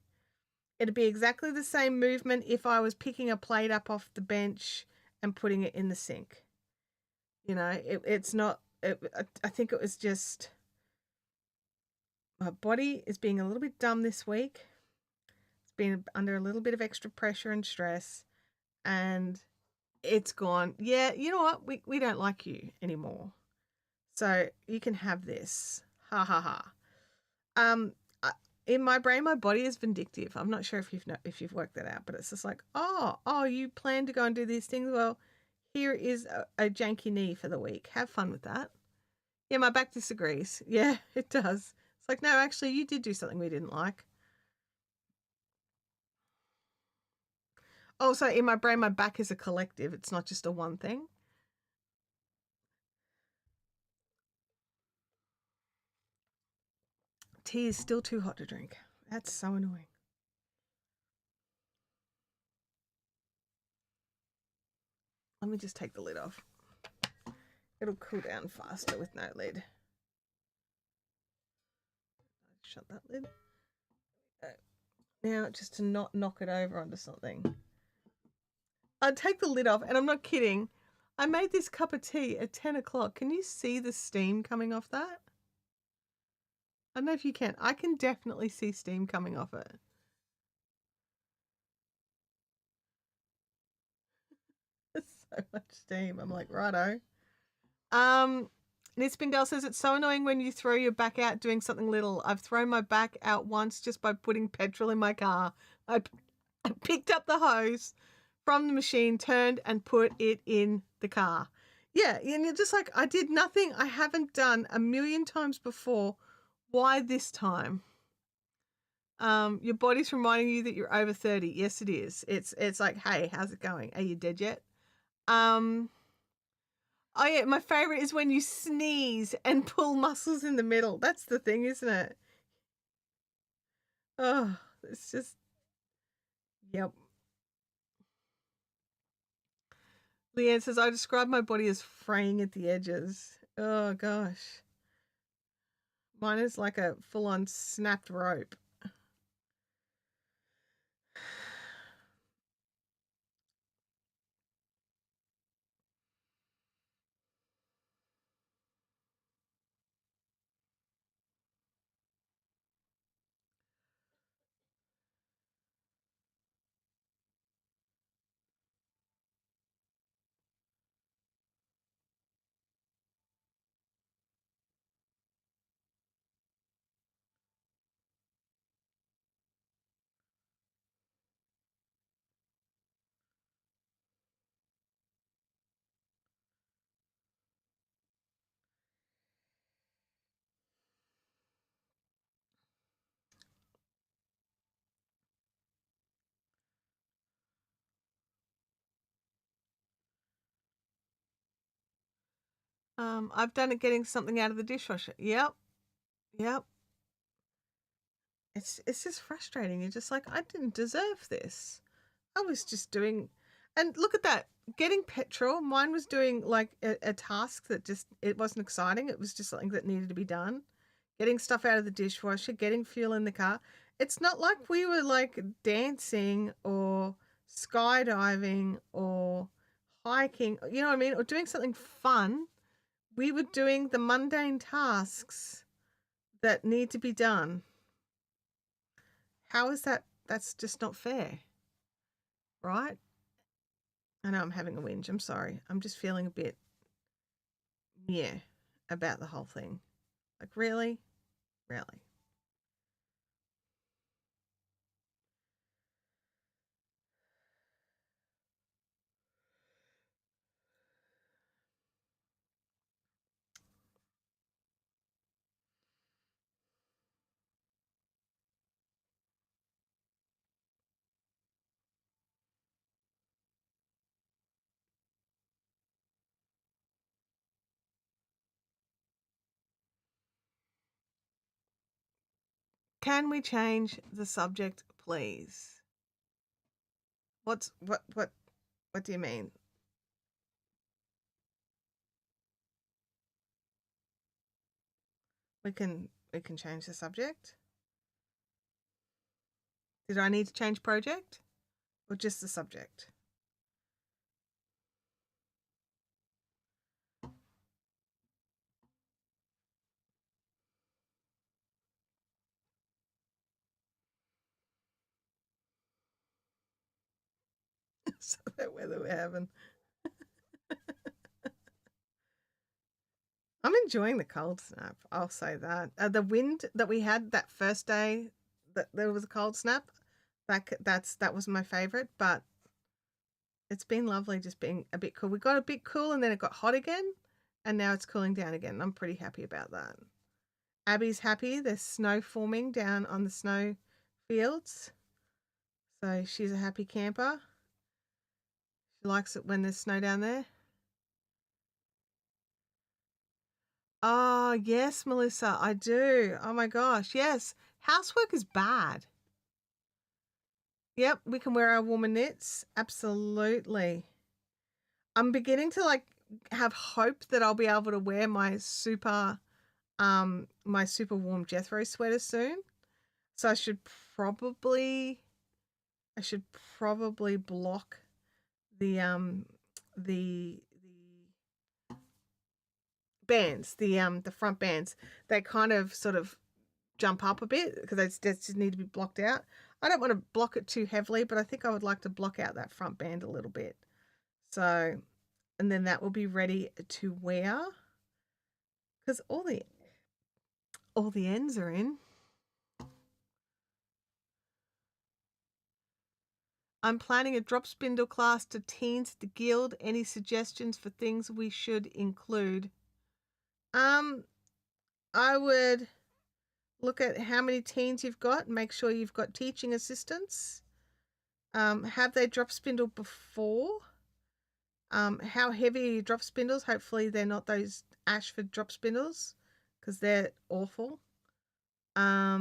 It'd be exactly the same movement if I was picking a plate up off the bench and putting it in the sink. You know, it's not, I think it was just, my body is being a little bit dumb this week. It's been under a little bit of extra pressure and stress. And It's gone. Yeah, you know what? We don't like you anymore. So you can have this. Ha ha ha. Um, in my brain, my body is vindictive. I'm not sure if you've worked that out, but it's just like, oh, you plan to go and do these things. Well, here is a janky knee for the week. Have fun with that. Yeah, my back disagrees. Yeah, it does. It's like, no, actually, you did do something we didn't like. Oh, so in my brain, my back is a collective. It's not just a one thing. Tea is still too hot to drink. That's so annoying. Let me just take the lid off. It'll cool down faster with no lid. Shut that lid. Now, just to not knock it over onto something. I'd take the lid off, and I'm not kidding. I made this cup of tea at 10 o'clock. Can you see the steam coming off that? I don't know if you can. I can definitely see steam coming off it. There's so much steam. I'm like, righto. Nispindale says it's so annoying when you throw your back out doing something little. I've thrown my back out once just by putting petrol in my car. I picked up the hose from the machine, turned and put it in the car. Yeah, and you're just like, I did nothing I haven't done a million times before. Why this time? Your body's reminding you that you're over 30. Yes, it is. It's like, hey, how's it going? Are you dead yet? Oh yeah, my favorite is when you sneeze and pull muscles in the middle. That's the thing, isn't it? Oh, it's just, yep. Leanne says, I describe my body as fraying at the edges. Oh gosh. Mine is like a full-on snapped rope. I've done it getting something out of the dishwasher. Yep. Yep. It's just frustrating. You're just like, I didn't deserve this. I was just doing, and look at that, getting petrol. Mine was doing like a task that just, it wasn't exciting. It was just something that needed to be done. Getting stuff out of the dishwasher, getting fuel in the car. It's not like we were like dancing or skydiving or hiking, you know what I mean? Or doing something fun. We were doing the mundane tasks that need to be done. How is that? That's just not fair, right? I know I'm having a whinge. I'm sorry. I'm just feeling a bit, yeah, about the whole thing. Like, really? Really? Can we change the subject, please? What do you mean? We can change the subject? Did I need to change project or just the subject? So that weather we're having. I'm enjoying the cold snap. I'll say that. The wind that we had that first day that there was a cold snap, that was my favorite. But it's been lovely just being a bit cool. We got a bit cool and then it got hot again, and now it's cooling down again. I'm pretty happy about that. Abby's happy. There's snow forming down on the snow fields, so she's a happy camper. She likes it when there's snow down there. Oh, yes, Melissa, I do. Oh my gosh, yes. Housework is bad. Yep, we can wear our woman knits. Absolutely. I'm beginning to like have hope that I'll be able to wear my super warm Jethro sweater soon. So probably I should probably block the the bands, the front bands. They kind of sort of jump up a bit because they just need to be blocked out. I don't want to block it too heavily, but I think I would like to block out that front band a little bit. So, and then that will be ready to wear because all the ends are in. I'm planning a drop spindle class to teens at the guild. Any suggestions for things we should include? I would look at how many teens you've got. Make sure you've got teaching assistants. Have they drop spindle before? How heavy are your drop spindles? Hopefully they're not those Ashford drop spindles because they're awful. Let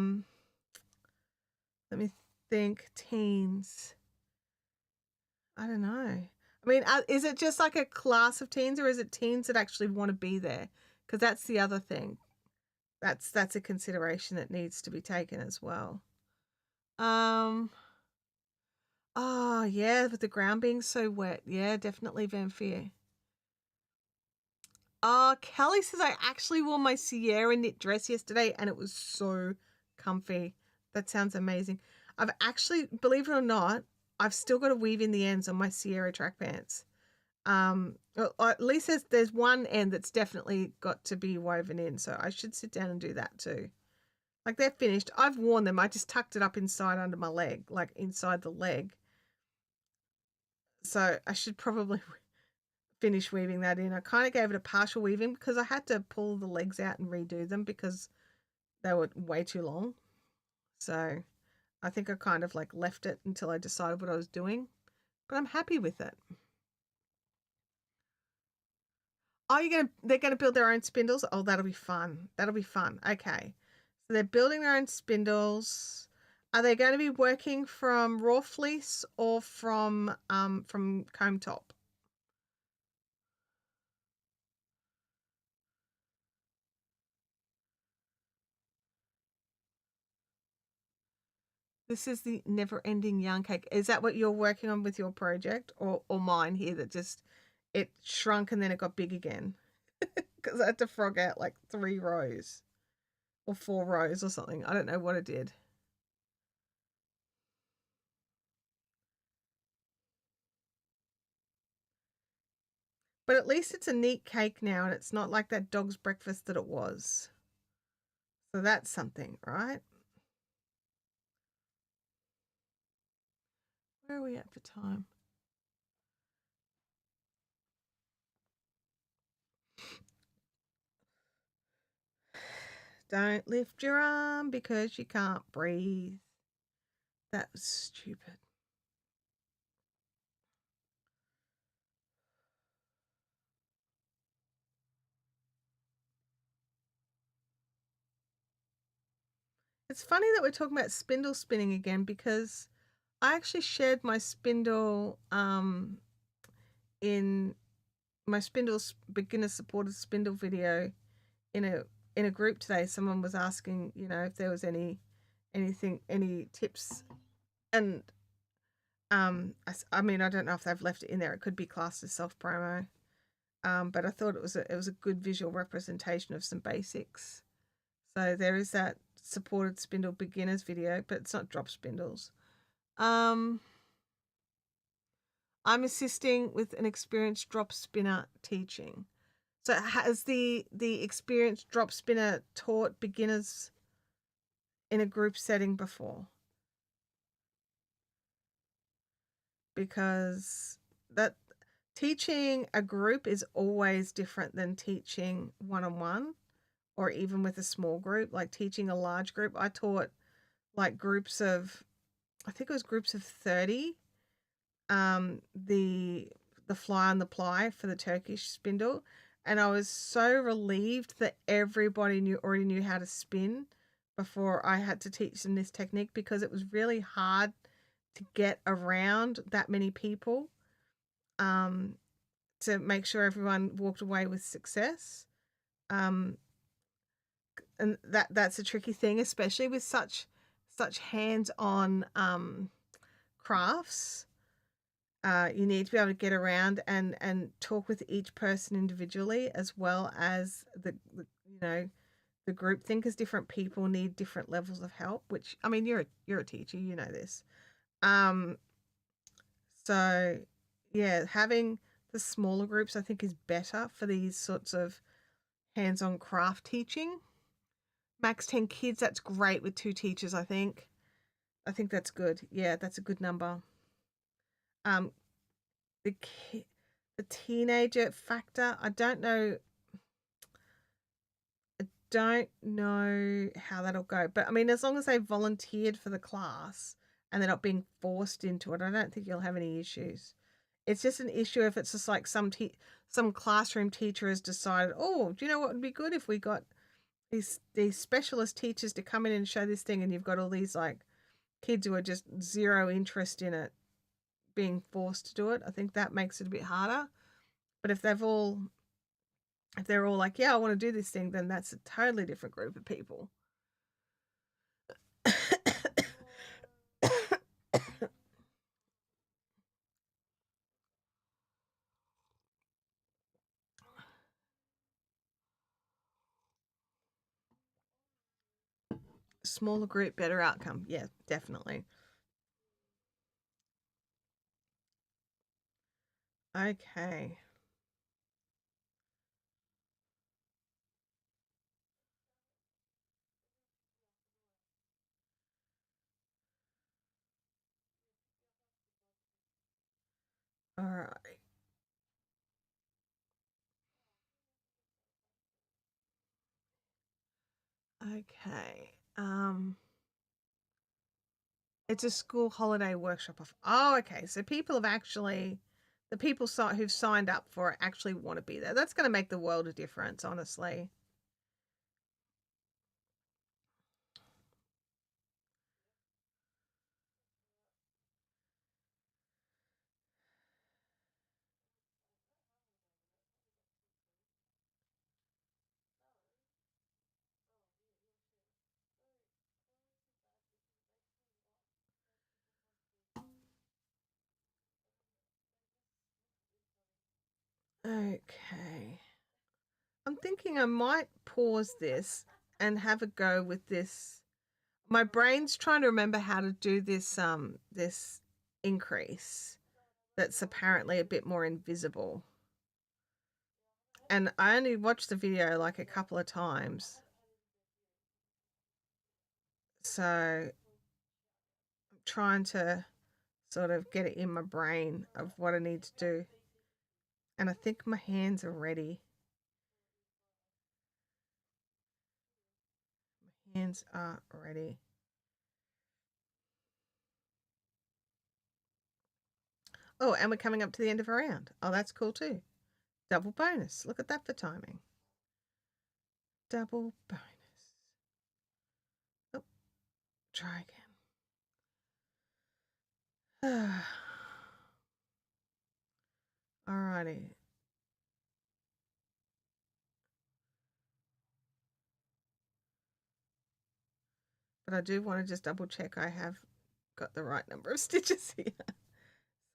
me think. Teens. I don't know. I mean, is it just like a class of teens, or is it teens that actually want to be there? Because that's the other thing. That's a consideration that needs to be taken as well. Oh yeah, with the ground being so wet. Yeah, definitely Vampire. Kelly says I actually wore my Sierra knit dress yesterday and it was so comfy. That sounds amazing. I've actually, believe it or not, I've still got to weave in the ends on my Sierra track pants. Well, at least there's one end that's definitely got to be woven in, so I should sit down and do that too. Like they're finished. I've worn them. I just tucked it up inside under my leg, like inside the leg. So I should probably finish weaving that in. I kind of gave it a partial weaving because I had to pull the legs out and redo them because they were way too long. So I think I kind of like left it until I decided what I was doing, but I'm happy with it. They're gonna build their own spindles? Oh, that'll be fun. That'll be fun. Okay. So they're building their own spindles. Are they going to be working from raw fleece or from comb top? This is the never-ending yarn cake. Is that what you're working on with your project, or mine here that just it shrunk and then it got big again? Because I had to frog out like 3 rows or 4 rows or something. I don't know what it did. But at least it's a neat cake now and it's not like that dog's breakfast that it was. So that's something, right? Where are we at for time? Don't lift your arm because you can't breathe. That was stupid. It's funny that we're talking about spindle spinning again because I actually shared my spindle in my spindles beginner supported spindle video in a group today. Someone was asking, if there was any tips, and I mean, I don't know if they've left it in there. It could be classed as self promo, but I thought it was a good visual representation of some basics. So there is that supported spindle beginners video, but it's not drop spindles. I'm assisting with an experienced drop spinner teaching. So has the experienced drop spinner taught beginners in a group setting before? Because that teaching a group is always different than teaching one-on-one or even with a small group. Like teaching a large group, I taught like groups of, I think it was groups of 30, the fly on the ply for the Turkish spindle, and I was so relieved that everybody already knew how to spin before I had to teach them this technique, because it was really hard to get around that many people, um, to make sure everyone walked away with success. Um, and that's a tricky thing, especially with such hands-on crafts. You need to be able to get around and talk with each person individually, as well as the the group thing, because different people need different levels of help. Which, I mean, you're a teacher, you know this. Um, so yeah, having the smaller groups I think is better for these sorts of hands-on craft teaching. Max 10 kids, that's great with 2 teachers, I think. I think that's good. Yeah, that's a good number. Um, the the teenager factor, I don't know how that'll go. But I mean, as long as they volunteered for the class and they're not being forced into it, I don't think you'll have any issues. It's just an issue if it's just like some classroom teacher has decided, oh, do you know what would be good if we got these specialist teachers to come in and show this thing, and you've got all these like kids who are just zero interest in it being forced to do it. I think that makes it a bit harder. But if they're all like, yeah, I want to do this thing, then that's a totally different group of people. Smaller group, better outcome. Yeah, definitely. Okay. All right. Okay. It's a school holiday workshop of. Oh, okay. So people have actually, the people who've signed up for it actually want to be there. That's going to make the world of difference, honestly. Okay. I'm thinking I might pause this and have a go with this. My brain's trying to remember how to do this increase that's apparently a bit more invisible. And I only watched the video like a couple of times. So I'm trying to sort of get it in my brain of what I need to do. And I think my hands are ready. My hands are ready. Oh, and we're coming up to the end of a round. Oh, that's cool too. Double bonus. Look at that for timing. Double bonus. Oh, try again. Alrighty. But I do want to just double check I have got the right number of stitches here.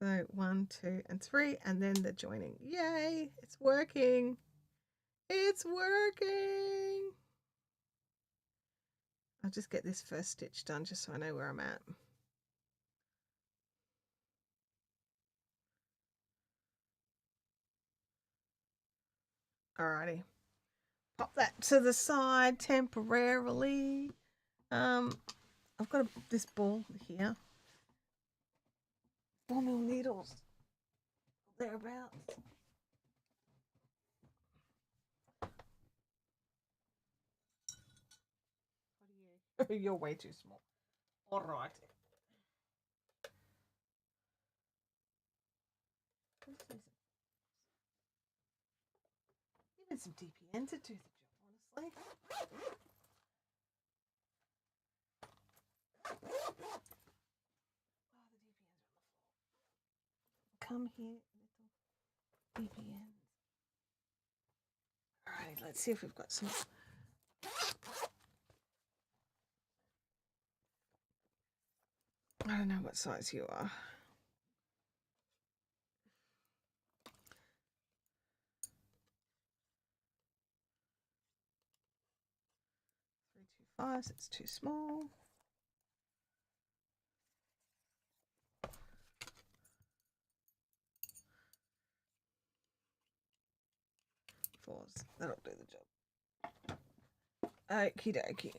So 1, 2, and 3, and then the joining. Yay! It's working. It's working. I'll just get this first stitch done just so I know where I'm at. Alrighty. Pop that to the side temporarily. I've got this ball here. 4mm needles. Thereabouts. You're way too small. Alright. Even some DPNs would do the job, honestly. Oh, the DPNs are on the floor. Come here, little DPNs. Alright, let's see if we've got some. I don't know what size you are. 325, so it's too small. Fours, that'll do the job. Okie dokie.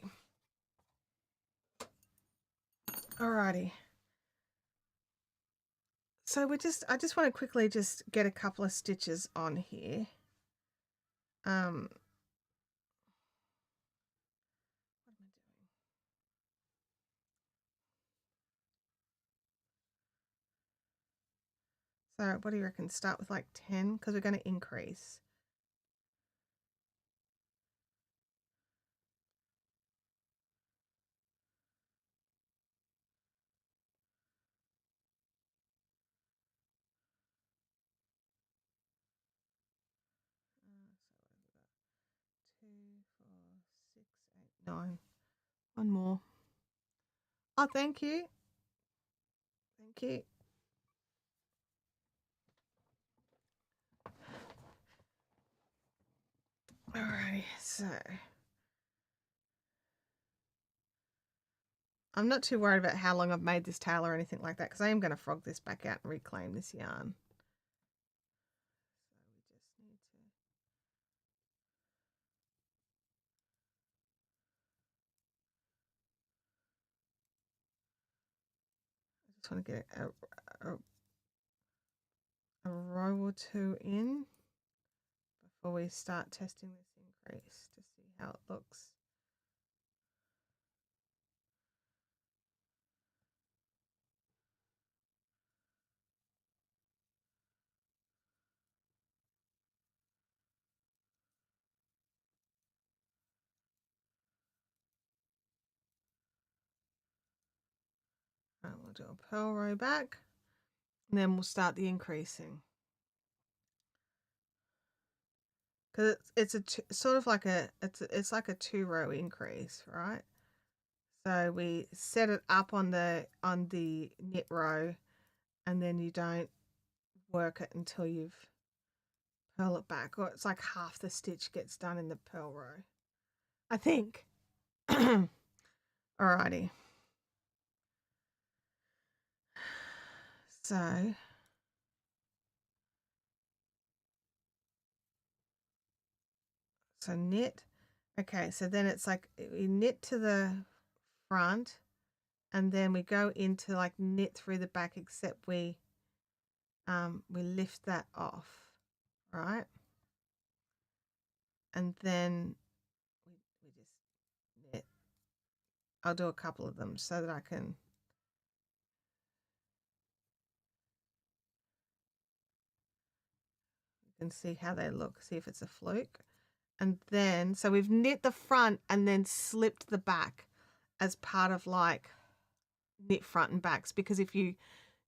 Alrighty. So I just want to quickly just get a couple of stitches on here. What am I doing? So what do you reckon? Start with like 10 because we're going to increase. So 2, 4, 6, 8, 9. One more. Oh, thank you. Thank you. Alrighty, so I'm not too worried about how long I've made this tail or anything like that because I am going to frog this back out and reclaim this yarn. So we just need to. I just want to get a row or two in before we start testing this increase to see how it looks. And we'll do a purl row back and then we'll start the increasing. Because it's sort of like it's like a 2-row increase, right? So we set it up on the knit row, and then you don't work it until you've purl it back, or it's like half the stitch gets done in the purl row, I think. Alrighty. So knit. Okay, so then it's like we knit to the front and then we go into like knit through the back, except we lift that off, right? And then we just knit. I'll do a couple of them so that I can see how they look, see if it's a fluke. And then, so we've knit the front and then slipped the back as part of like knit front and backs, because if you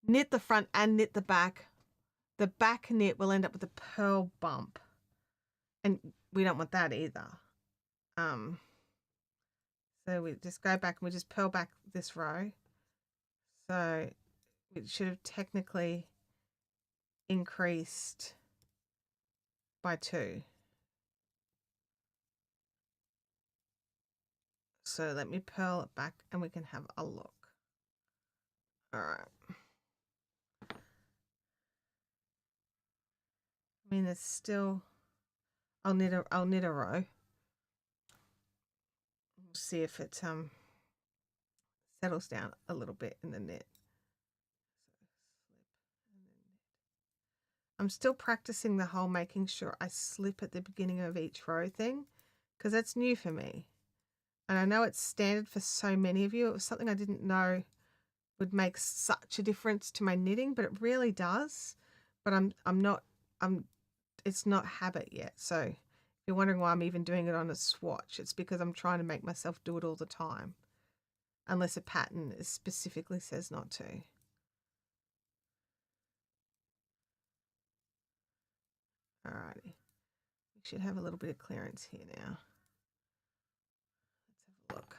knit the front and knit the back knit will end up with a purl bump, and we don't want that either. So we just go back and we just purl back this row. So it should have technically increased by 2. So let me purl it back and we can have a look. All right. I mean, it's still, I'll knit a row. We'll see if it settles down a little bit in the knit. I'm still practicing the whole making sure I slip at the beginning of each row thing, because that's new for me. And I know it's standard for so many of you. It was something I didn't know would make such a difference to my knitting, but it really does. But it's not habit yet. So if you're wondering why I'm even doing it on a swatch, it's because I'm trying to make myself do it all the time, unless a pattern specifically says not to. Alrighty, we should have a little bit of clearance here now. Let's have a look.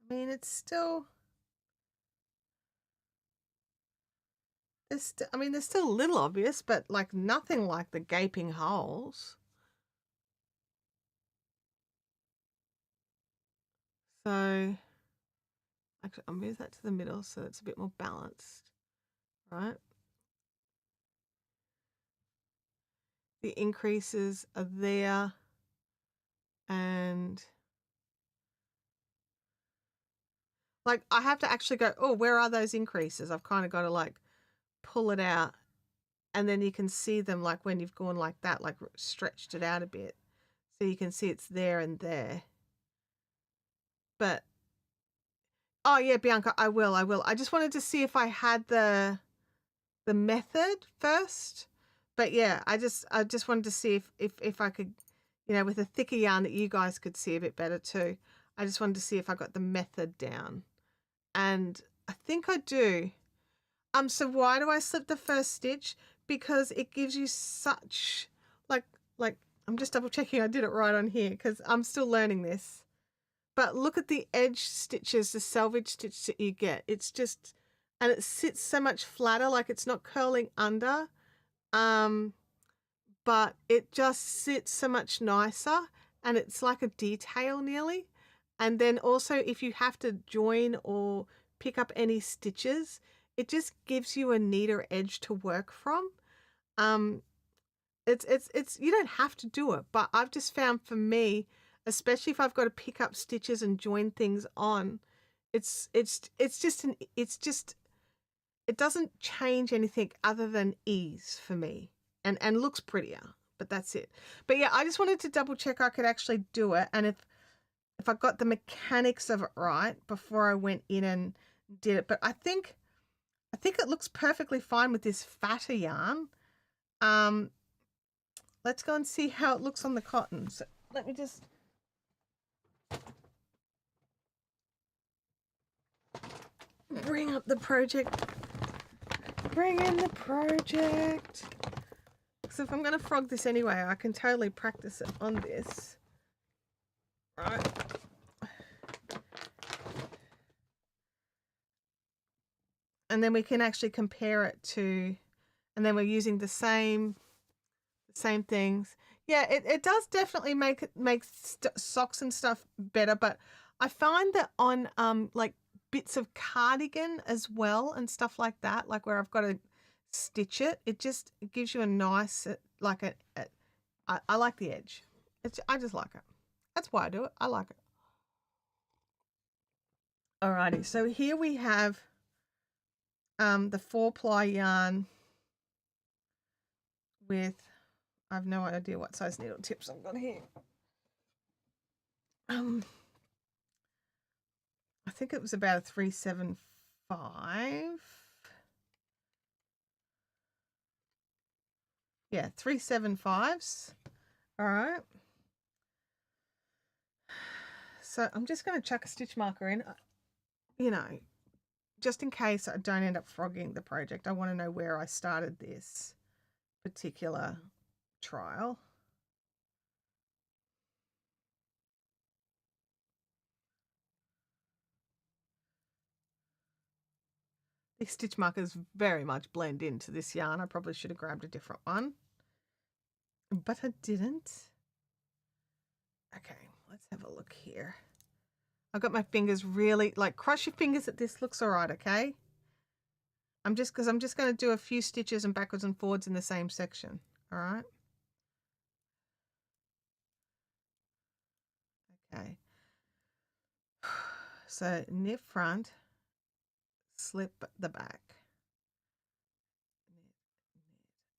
I mean, it's still, there's still a little obvious, but like nothing like the gaping holes. So actually, I'll move that to the middle so it's a bit more balanced, right? The increases are there, and like I have to actually go, oh, where are those increases? I've kind of got to like pull it out, and then you can see them like when you've gone like that, like stretched it out a bit. So you can see it's there and there. But, oh yeah, Bianca, I will. I just wanted to see if I had the method first. But yeah, I just wanted to see if I could, you know, with a thicker yarn that you guys could see a bit better too. I just wanted to see if I got the method down. And I think I do. So why do I slip the first stitch? Because it gives you such, like I'm just double checking I did it right on here because I'm still learning this. But look at the edge stitches, the selvage stitch that you get. It's just, and it sits so much flatter, like it's not curling under. But it just sits so much nicer, and it's like a detail nearly. And then also if you have to join or pick up any stitches, it just gives you a neater edge to work from. It's you don't have to do it, but I've just found for me, especially if I've got to pick up stitches and join things on, it doesn't change anything other than ease for me, and looks prettier, but that's it. But yeah, I just wanted to double check I could actually do it, and if I got the mechanics of it right before I went in and did it. But I think it looks perfectly fine with this fatter yarn. Let's go and see how it looks on the cotton. So let me just bring up the project. Bring in the project. So if I'm going to frog this anyway, I can totally practice it on this. Right. And then we can actually compare it to, and then we're using the same things. Yeah, it does definitely make socks and stuff better, but I find that on like bits of cardigan as well and stuff like that, like where I've got to stitch it, it gives you a nice, like I like the edge. I just like it. That's why I do it. I like it. Alrighty, so here we have the 4-ply yarn with, I have no idea what size needle tips I've got here. I think it was about a 375. Yeah, 375s. All right. So I'm just going to chuck a stitch marker in, you know, just in case I don't end up frogging the project. I want to know where I started this particular trial. These stitch markers very much blend into this yarn. I probably should have grabbed a different one, but I didn't. Okay, let's have a look here. I've got my fingers really, like, cross your fingers that this looks all right, okay? I'm just going to do a few stitches and backwards and forwards in the same section. All right. Okay. So knit front, slip the back. Knit, knit.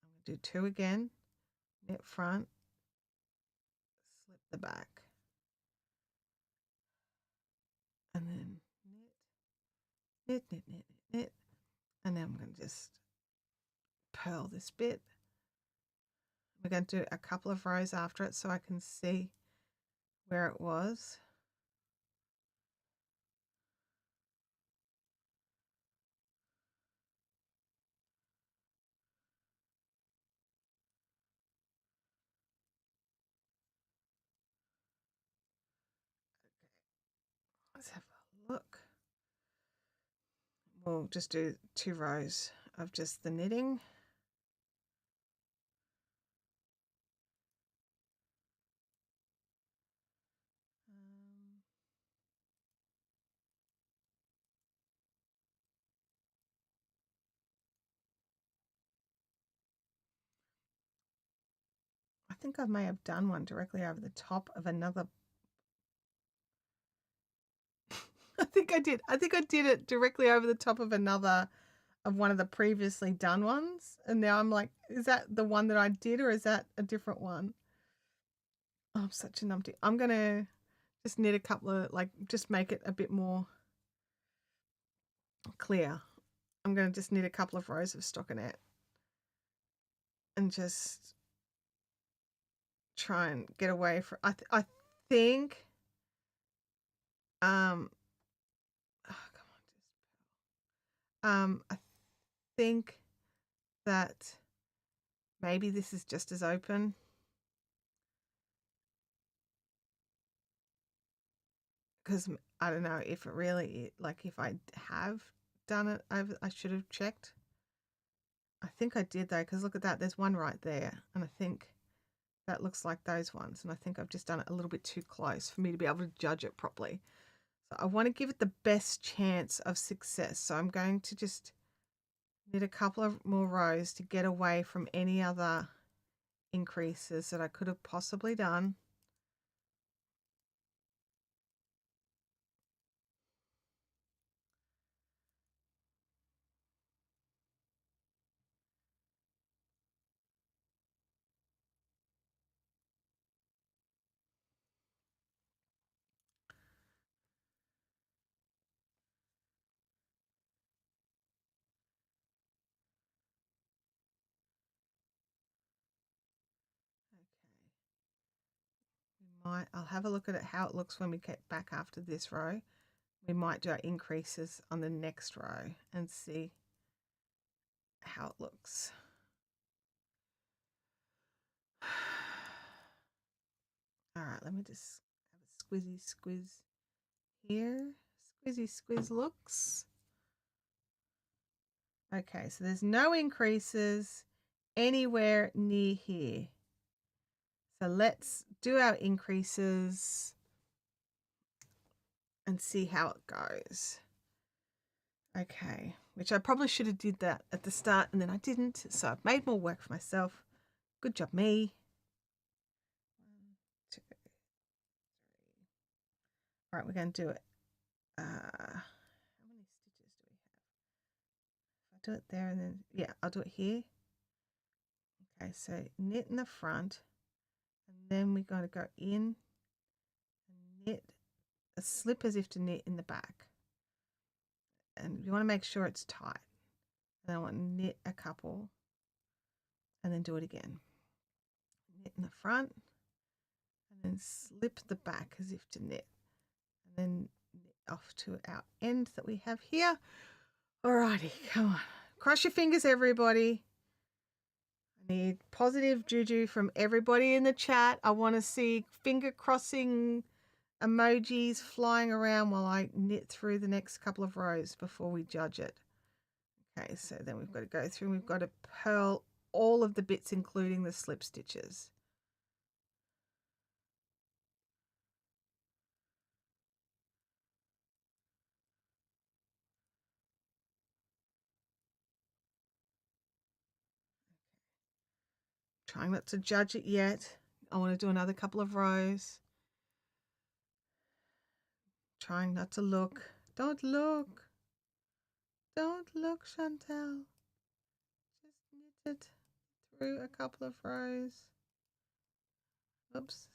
I'm going to do 2 again. Knit front, slip the back. And then knit, knit, knit, knit, knit. And then I'm going to just purl this bit. We're going to do a couple of rows after it so I can see where it was. Let's have a look. We'll just do 2 rows of just the knitting. I think I may have done one directly over the top of another. I think I did. I think I did it directly over the top of one of the previously done ones. And now I'm like, is that the one that I did or is that a different one? Oh, I'm such a numpty. I'm going to just knit a couple of, just make it a bit more clear. I'm going to just knit a couple of rows of stockinette and just try and get away from, I think, oh, come on, I think that maybe this is just as open. Because I don't know if it really, if I have done it over, I should have checked. I think I did though, because look at that, there's one right there. And I think that looks like those ones. And I think I've just done it a little bit too close for me to be able to judge it properly. So I want to give it the best chance of success. So I'm going to just knit a couple of more rows to get away from any other increases that I could have possibly done. I'll have a look at it, how it looks when we get back after this row. We might do our increases on the next row and see how it looks. All right, let me just have a squizzy squiz here. Squizzy squiz looks. Okay, so there's no increases anywhere near here. So let's do our increases and see how it goes. Okay, which I probably should have did that at the start and then I didn't. So I've made more work for myself. Good job, me. 1, 2, 3. All right, we're going to do it. How many stitches do we have? If I do it there and then, yeah, I'll do it here. Okay, so knit in the front and then we're going to go in and knit a slip as if to knit in the back. And you want to make sure it's tight. And I want to knit a couple and then do it again. Knit in the front and then slip the back as if to knit. And then knit off to our end that we have here. Alrighty, come on. Cross your fingers, everybody. I need positive juju from everybody in the chat. I want to see finger crossing emojis flying around while I knit through the next couple of rows before we judge it. Okay, so then we've got to go through and we've got to purl all of the bits, including the slip stitches. Trying not to judge it yet. I want to do another couple of rows. Trying not to look. Don't look. Don't look, Chantel. Just knit it through a couple of rows. Oops.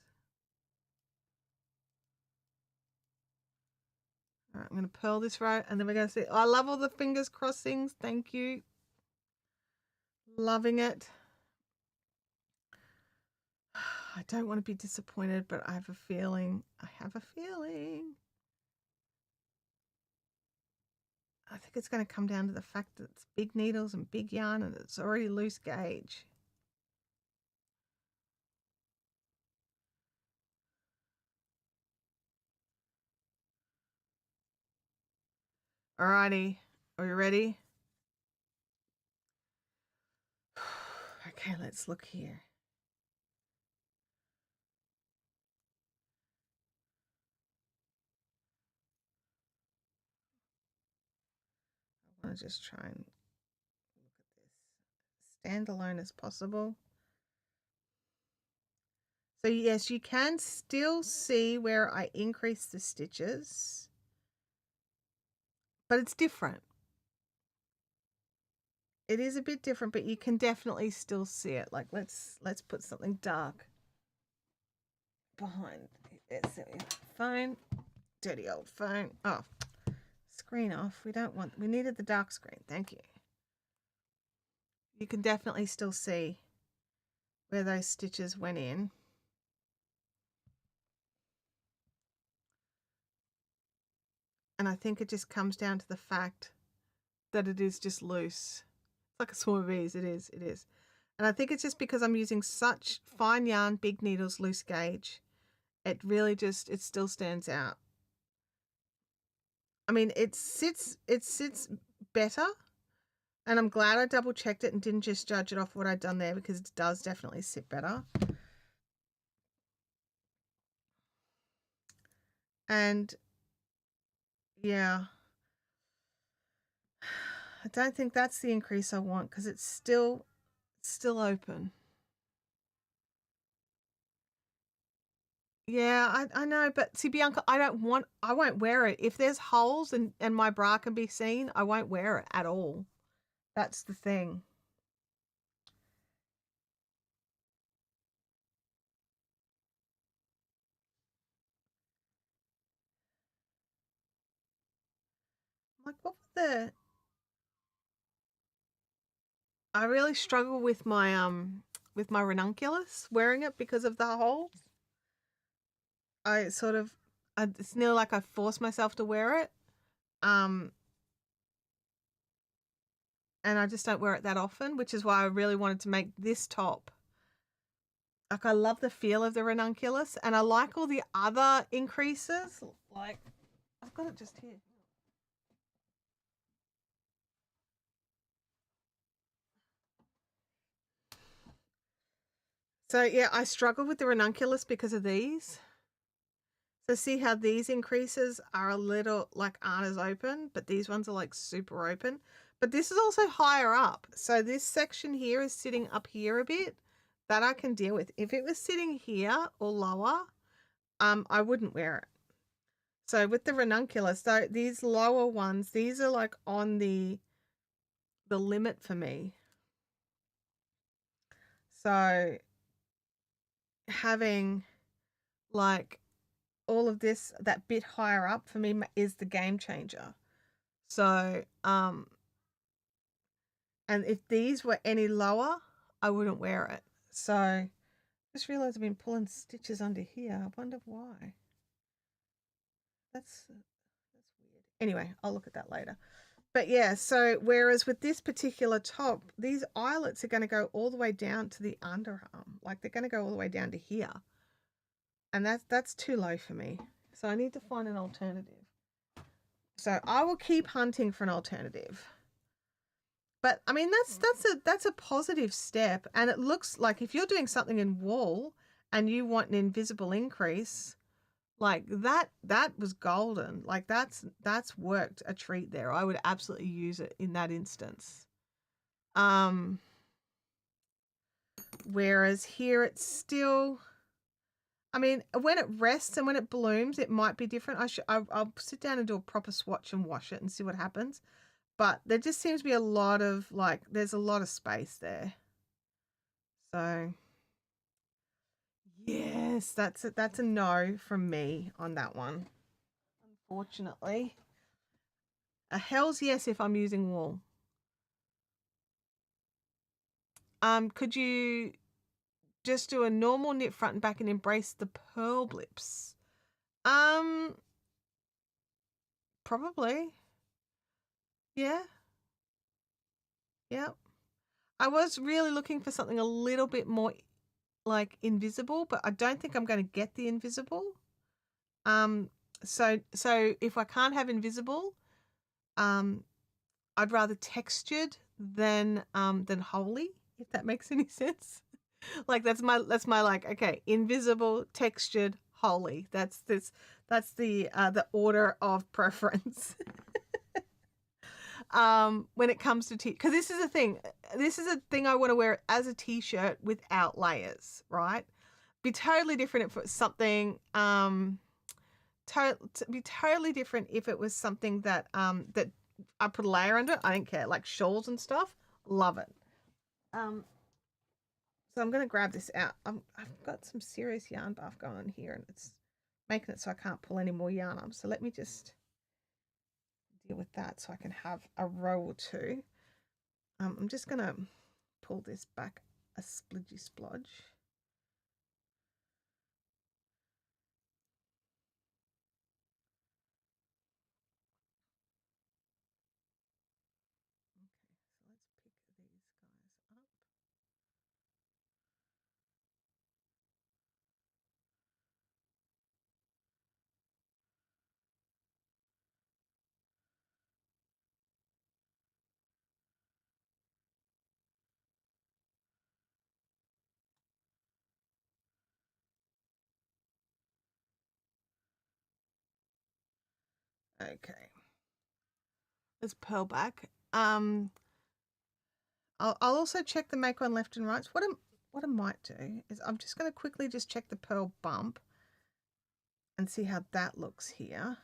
All right, I'm going to purl this row and then we're going to see. Oh, I love all the fingers crossings. Thank you. Loving it. I don't want to be disappointed, but I have a feeling. I think it's going to come down to the fact that it's big needles and big yarn and it's already loose gauge. Alrighty, are you ready? Okay, let's look here. I want to just try and look at this standalone as possible. So yes, you can still see where I increase the stitches, but it's different. It is a bit different, but you can definitely still see it. Like let's put something dark behind. There's the phone, dirty old phone. Oh, screen off. We needed the dark screen. Thank you. You can definitely still see where those stitches went in. And I think it just comes down to the fact that it is just loose. It's like a swarm of bees. It is. And I think it's just because I'm using such fine yarn, big needles, loose gauge. It really just, it still stands out. I mean, it sits better. And I'm glad I double checked it and didn't just judge it off what I'd done there, because it does definitely sit better. And yeah, I don't think that's the increase I want, because it's still open. Yeah, I know, but see, Bianca, I won't wear it. If there's holes and my bra can be seen, I won't wear it at all. That's the thing. Like, what was the... I really struggle with my ranunculus wearing it because of the holes. I sort of, it's nearly like I force myself to wear it. And I just don't wear it that often, which is why I really wanted to make this top. Like, I love the feel of the ranunculus, and I like all the other increases. Like, I've got it just here. So yeah, I struggle with the ranunculus because of these. So see how these increases are a little like aren't as open, but these ones are like super open. But this is also higher up. So this section here is sitting up here a bit. That I can deal with. If it was sitting here or lower, I wouldn't wear it. So with the ranunculus, so these lower ones, these are like on the limit for me. So having like all of this, that bit higher up for me is the game changer. So, and if these were any lower, I wouldn't wear it. So I just realized I've been pulling stitches under here. I wonder why. That's weird. Anyway, I'll look at that later. But yeah, so whereas with this particular top, these eyelets are going to go all the way down to the underarm. Like they're going to go all the way down to here. And that's too low for me. So I need to find an alternative. So I will keep hunting for an alternative. But I mean, that's a positive step. And it looks like if you're doing something in wool and you want an invisible increase, like that was golden. Like that's worked a treat there. I would absolutely use it in that instance. Whereas here it's still, I mean, when it rests and when it blooms, it might be different. I'll sit down and do a proper swatch and wash it and see what happens. But there just seems to be a lot of, like, there's a lot of space there. So, yes, that's a no from me on that one. Unfortunately. A hell's yes if I'm using wool. Could you just do a normal knit front and back and embrace the purl blips? Probably. Yeah. Yeah. I was really looking for something a little bit more like invisible, but I don't think I'm going to get the invisible. So if I can't have invisible, I'd rather textured than wholly, if that makes any sense. Like that's my like, okay, invisible, textured, wholly. That's the order of preference. When it comes to because this is a thing I want to wear as a t-shirt without layers, right? Be totally different if it was something be totally different if it was something that that I put a layer under it. I don't care, like shawls and stuff, love it. So I'm gonna grab this out. I've got some serious yarn buff going on here and it's making it so I can't pull any more yarn up, so let me just deal with that so I can have a row or two. I'm just gonna pull this back a splidgy splodge. Okay, let's purl back. I'll also check the make on left and right. What I might do is I'm just going to quickly just check the purl bump and see how that looks here.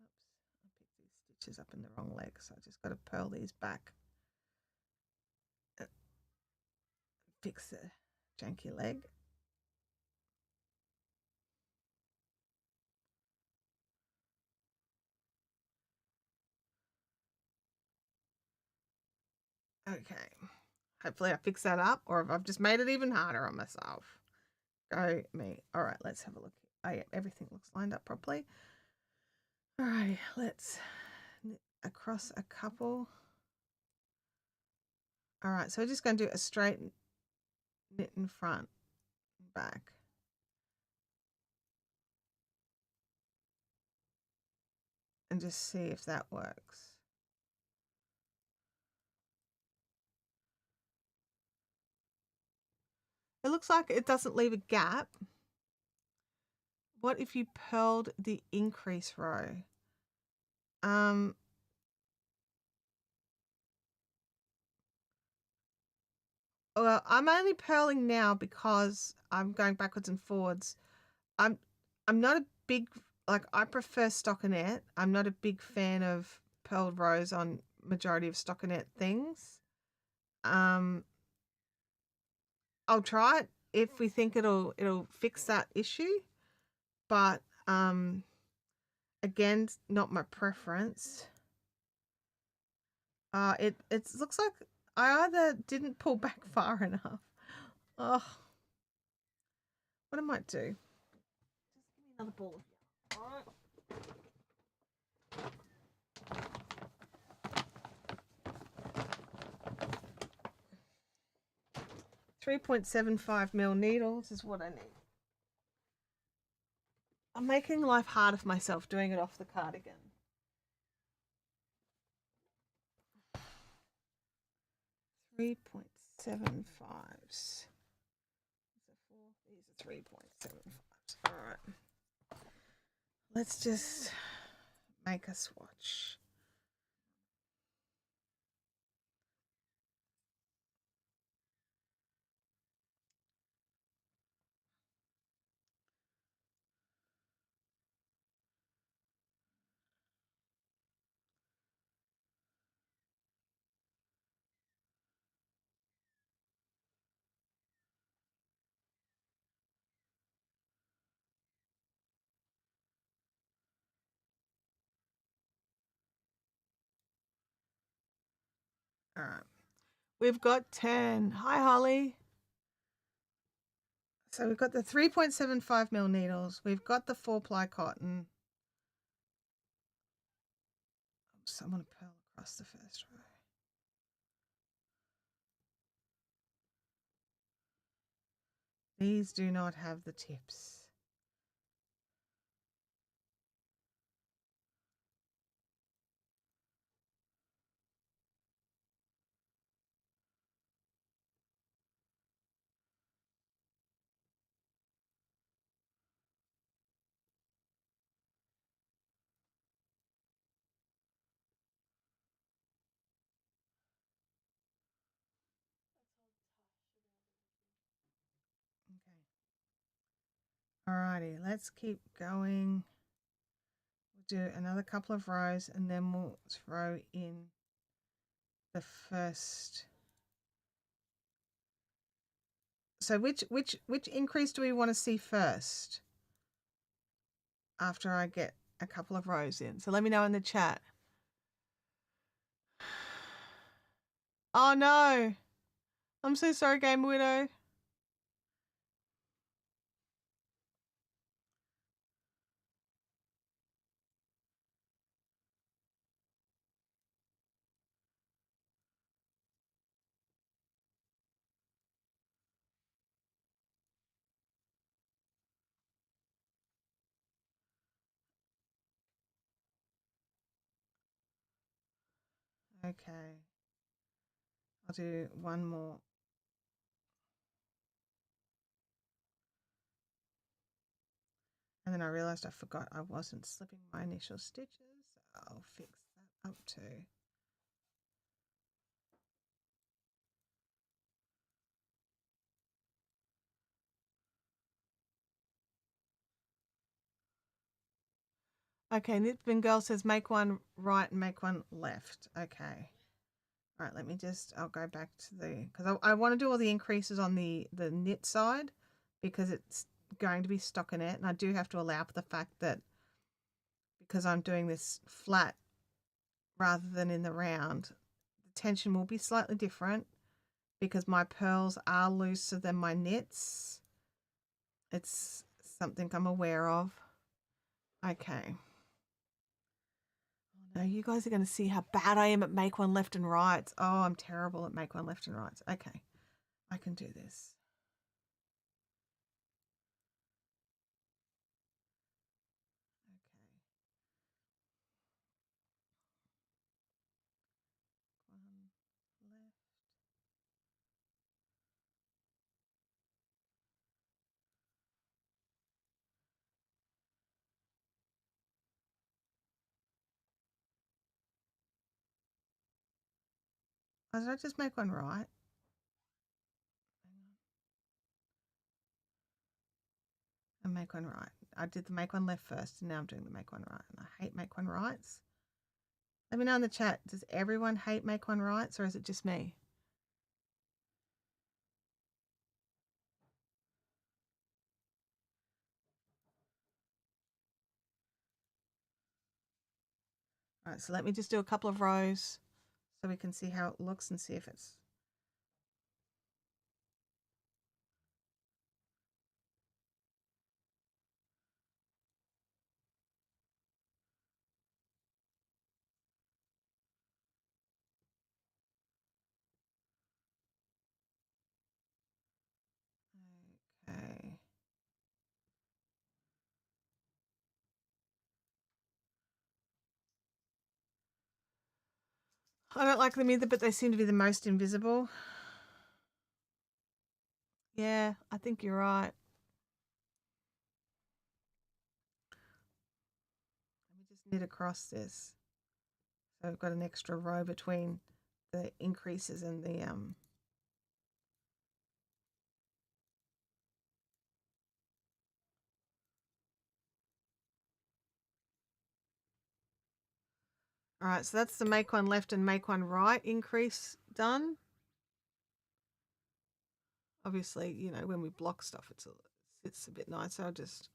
Oops, I picked these stitches up in the wrong leg, so I just got to purl these back. Fix the janky leg. Okay, hopefully I fix that up, or if I've just made it even harder on myself. Go me. All right, let's have a look. Oh yeah, everything looks lined up properly. All right, let's knit across a couple. All right, so we're just going to do a straight knit in front and back. And just see if that works. It looks like it doesn't leave a gap. What if you purled the increase row? Well, I'm only purling now because I'm going backwards and forwards. I'm not a big, like, I prefer stockinette. I'm not a big fan of purled rows on majority of stockinette things. I'll try it if we think it'll fix that issue, but again, not my preference. It looks like I either didn't pull back far enough. Oh, what I might do? Just give me another ball of yarn. All right. 3.75 needles is what I need. I'm making life harder for myself doing it off the cardigan. 3.75s. These are 3.75s. All right. Let's just make a swatch. All right. We've got 10. Hi, Holly. So we've got the 3.75 mil needles. We've got the 4-ply cotton. So I'm going to purl across the first row. These do not have the tips. Okay. Alrighty, let's keep going. We'll do another couple of rows and then we'll throw in the first. So which increase do we want to see first? After I get a couple of rows in. So let me know in the chat. Oh no. I'm so sorry, Game Widow. Okay. I'll do one more. And then I realized I forgot I wasn't slipping my initial stitches. I'll fix that up too. Okay, Knitbin Girl says make one right and make one left. Okay. All right, let me just, I'll go back to the, because I want to do all the increases on the knit side because it's going to be stockinette. And I do have to allow for the fact that because I'm doing this flat rather than in the round, the tension will be slightly different because my pearls are looser than my knits. It's something I'm aware of. Okay. No, you guys are going to see how bad I am at make one left and right. Oh, I'm terrible at make one left and right. Okay, I can do this. Okay. One left. Oh, did I just make one right? And make one right. I did the make one left first, and now I'm doing the make one right. And I hate make one rights. Let me know in the chat. Does everyone hate make one rights, or is it just me? All right, so let me just do a couple of rows so we can see how it looks and see if it's. Okay. I don't like them either, but they seem to be the most invisible. Yeah, I think you're right. Let me just knit across this. So I've got an extra row between the increases and the All right, so that's the make one left and make one right increase done. Obviously, you know, when we block stuff, it's a bit nicer. I'll just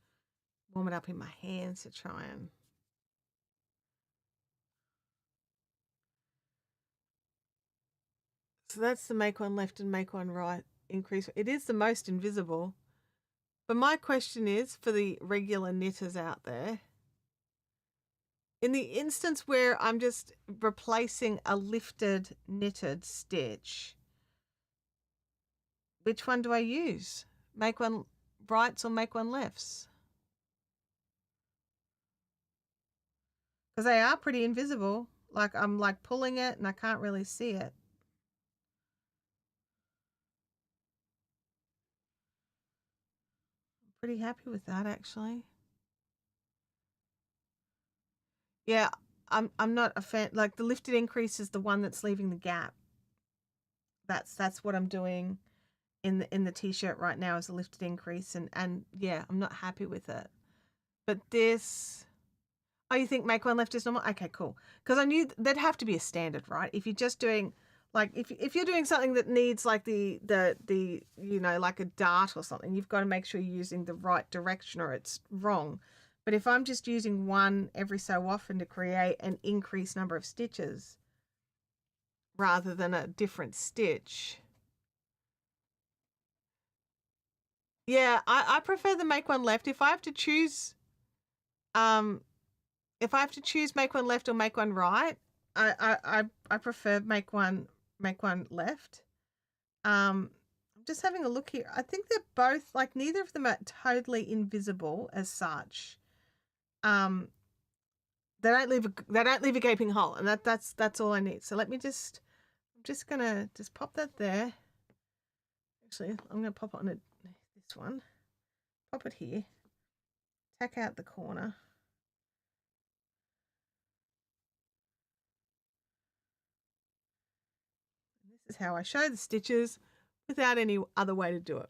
warm it up in my hands to try and. So that's the make one left and make one right increase. It is the most invisible. But my question is for the regular knitters out there, in the instance where I'm just replacing a lifted knitted stitch, which one do I use? Make one rights or make one lefts? Because they are pretty invisible. Like I'm like pulling it and I can't really see it. I'm pretty happy with that actually. Yeah, I'm not a fan. Like the lifted increase is the one that's leaving the gap. That's what I'm doing in the t-shirt right now is a lifted increase, and yeah, I'm not happy with it. But this, oh, you think make one left is normal? Okay, cool. Because I knew there'd have to be a standard, right? If you're just doing like if you're doing something that needs like the you know, like a dart or something, you've got to make sure you're using the right direction or it's wrong. But if I'm just using one every so often to create an increased number of stitches rather than a different stitch. Yeah, I prefer the make one left. If I have to choose if I have to choose make one left or make one right, I prefer make one left. I'm just having a look here. I think they're both like neither of them are totally invisible as such. They don't leave a gaping hole, and that's all I need. So let me just I'm just gonna just pop that there. Actually, I'm gonna pop it on this one. Pop it here. Tack out the corner. This is how I show the stitches without any other way to do it.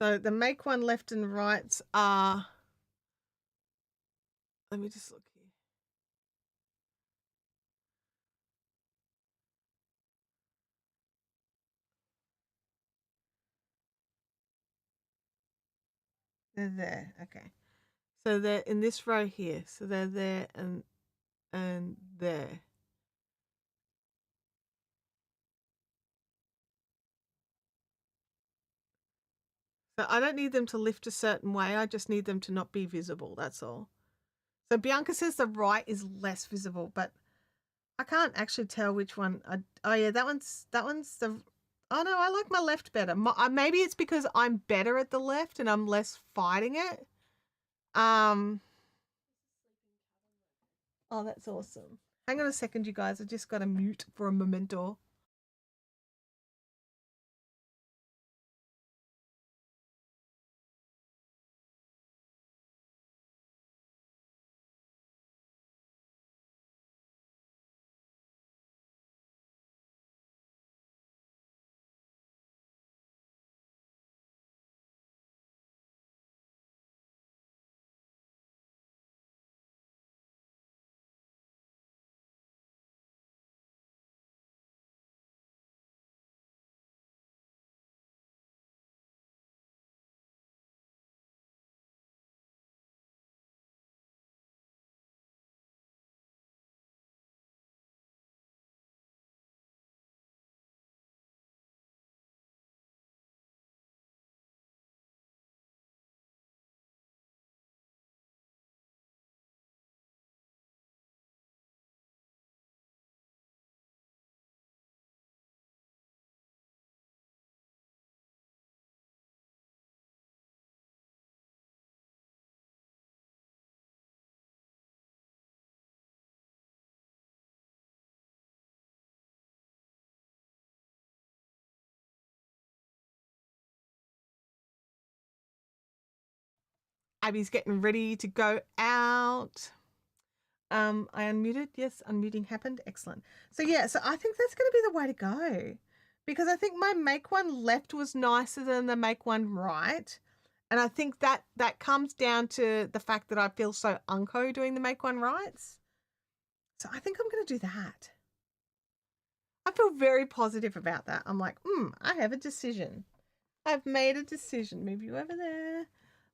So the make one left and rights are, let me just look here. They're there, okay. So they're in this row here. So they're there and there. So I don't need them to lift a certain way. I just need them to not be visible. That's all. So Bianca says the right is less visible, but I can't actually tell which one. Oh yeah, that one's the. Oh no, I like my left better. Maybe it's because I'm better at the left and I'm less fighting it. Oh, that's awesome. Hang on a second, you guys. I just got to mute for a memento. Abby's getting ready to go out. I unmuted. Yes, unmuting happened. Excellent. So yeah, so I think that's going to be the way to go, because I think my make one left was nicer than the make one right, and I think that comes down to the fact that I feel so unco doing the make one rights. So I think I'm going to do that. I feel very positive about that. I'm like, I have a decision. I've made a decision. Move you over there.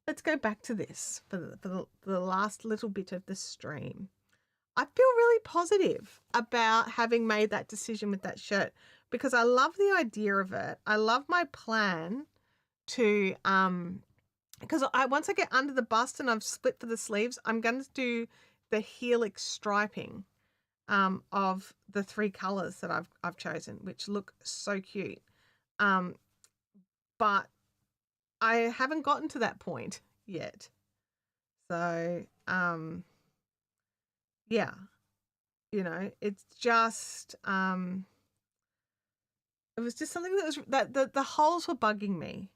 Let's go back to this for the last little bit of the stream. I feel really positive about having made that decision with that shirt because I love the idea of it. I love my plan to because once I get under the bust and I've split for the sleeves, I'm going to do the helix striping of the 3 colors that I've chosen, which look so cute. But I haven't gotten to that point yet. So, yeah, you know, it's just, it was just something that was, that the holes were bugging me.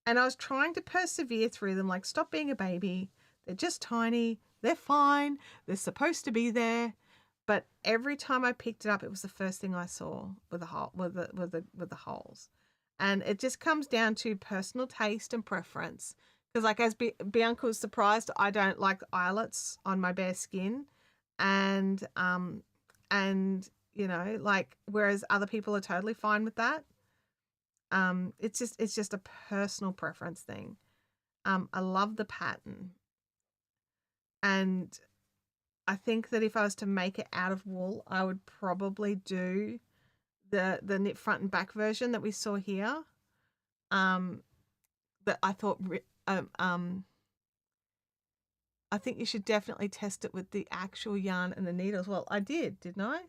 And I was trying to persevere through them, like, stop being a baby. They're just tiny. They're fine. They're supposed to be there. But every time I picked it up, it was the first thing I saw with the hole, with the holes. And it just comes down to personal taste and preference. Because, like, as Bianca was surprised, I don't like eyelets on my bare skin, and you know, like, whereas other people are totally fine with that. It's just a personal preference thing. I love the pattern, and I think that if I was to make it out of wool, I would probably do the knit front and back version that we saw here. That I thought I think you should definitely test it with the actual yarn and the needles. Well, I did, didn't I?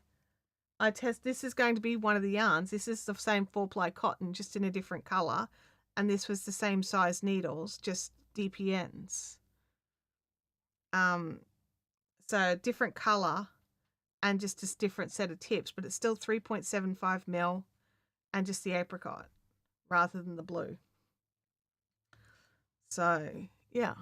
This is going to be one of the yarns. This is the same 4-ply cotton, just in a different color. And this was the same size needles, just DPNs. So different color and just a different set of tips, but it's still 3.75 mil and just the apricot rather than the blue. So, yeah.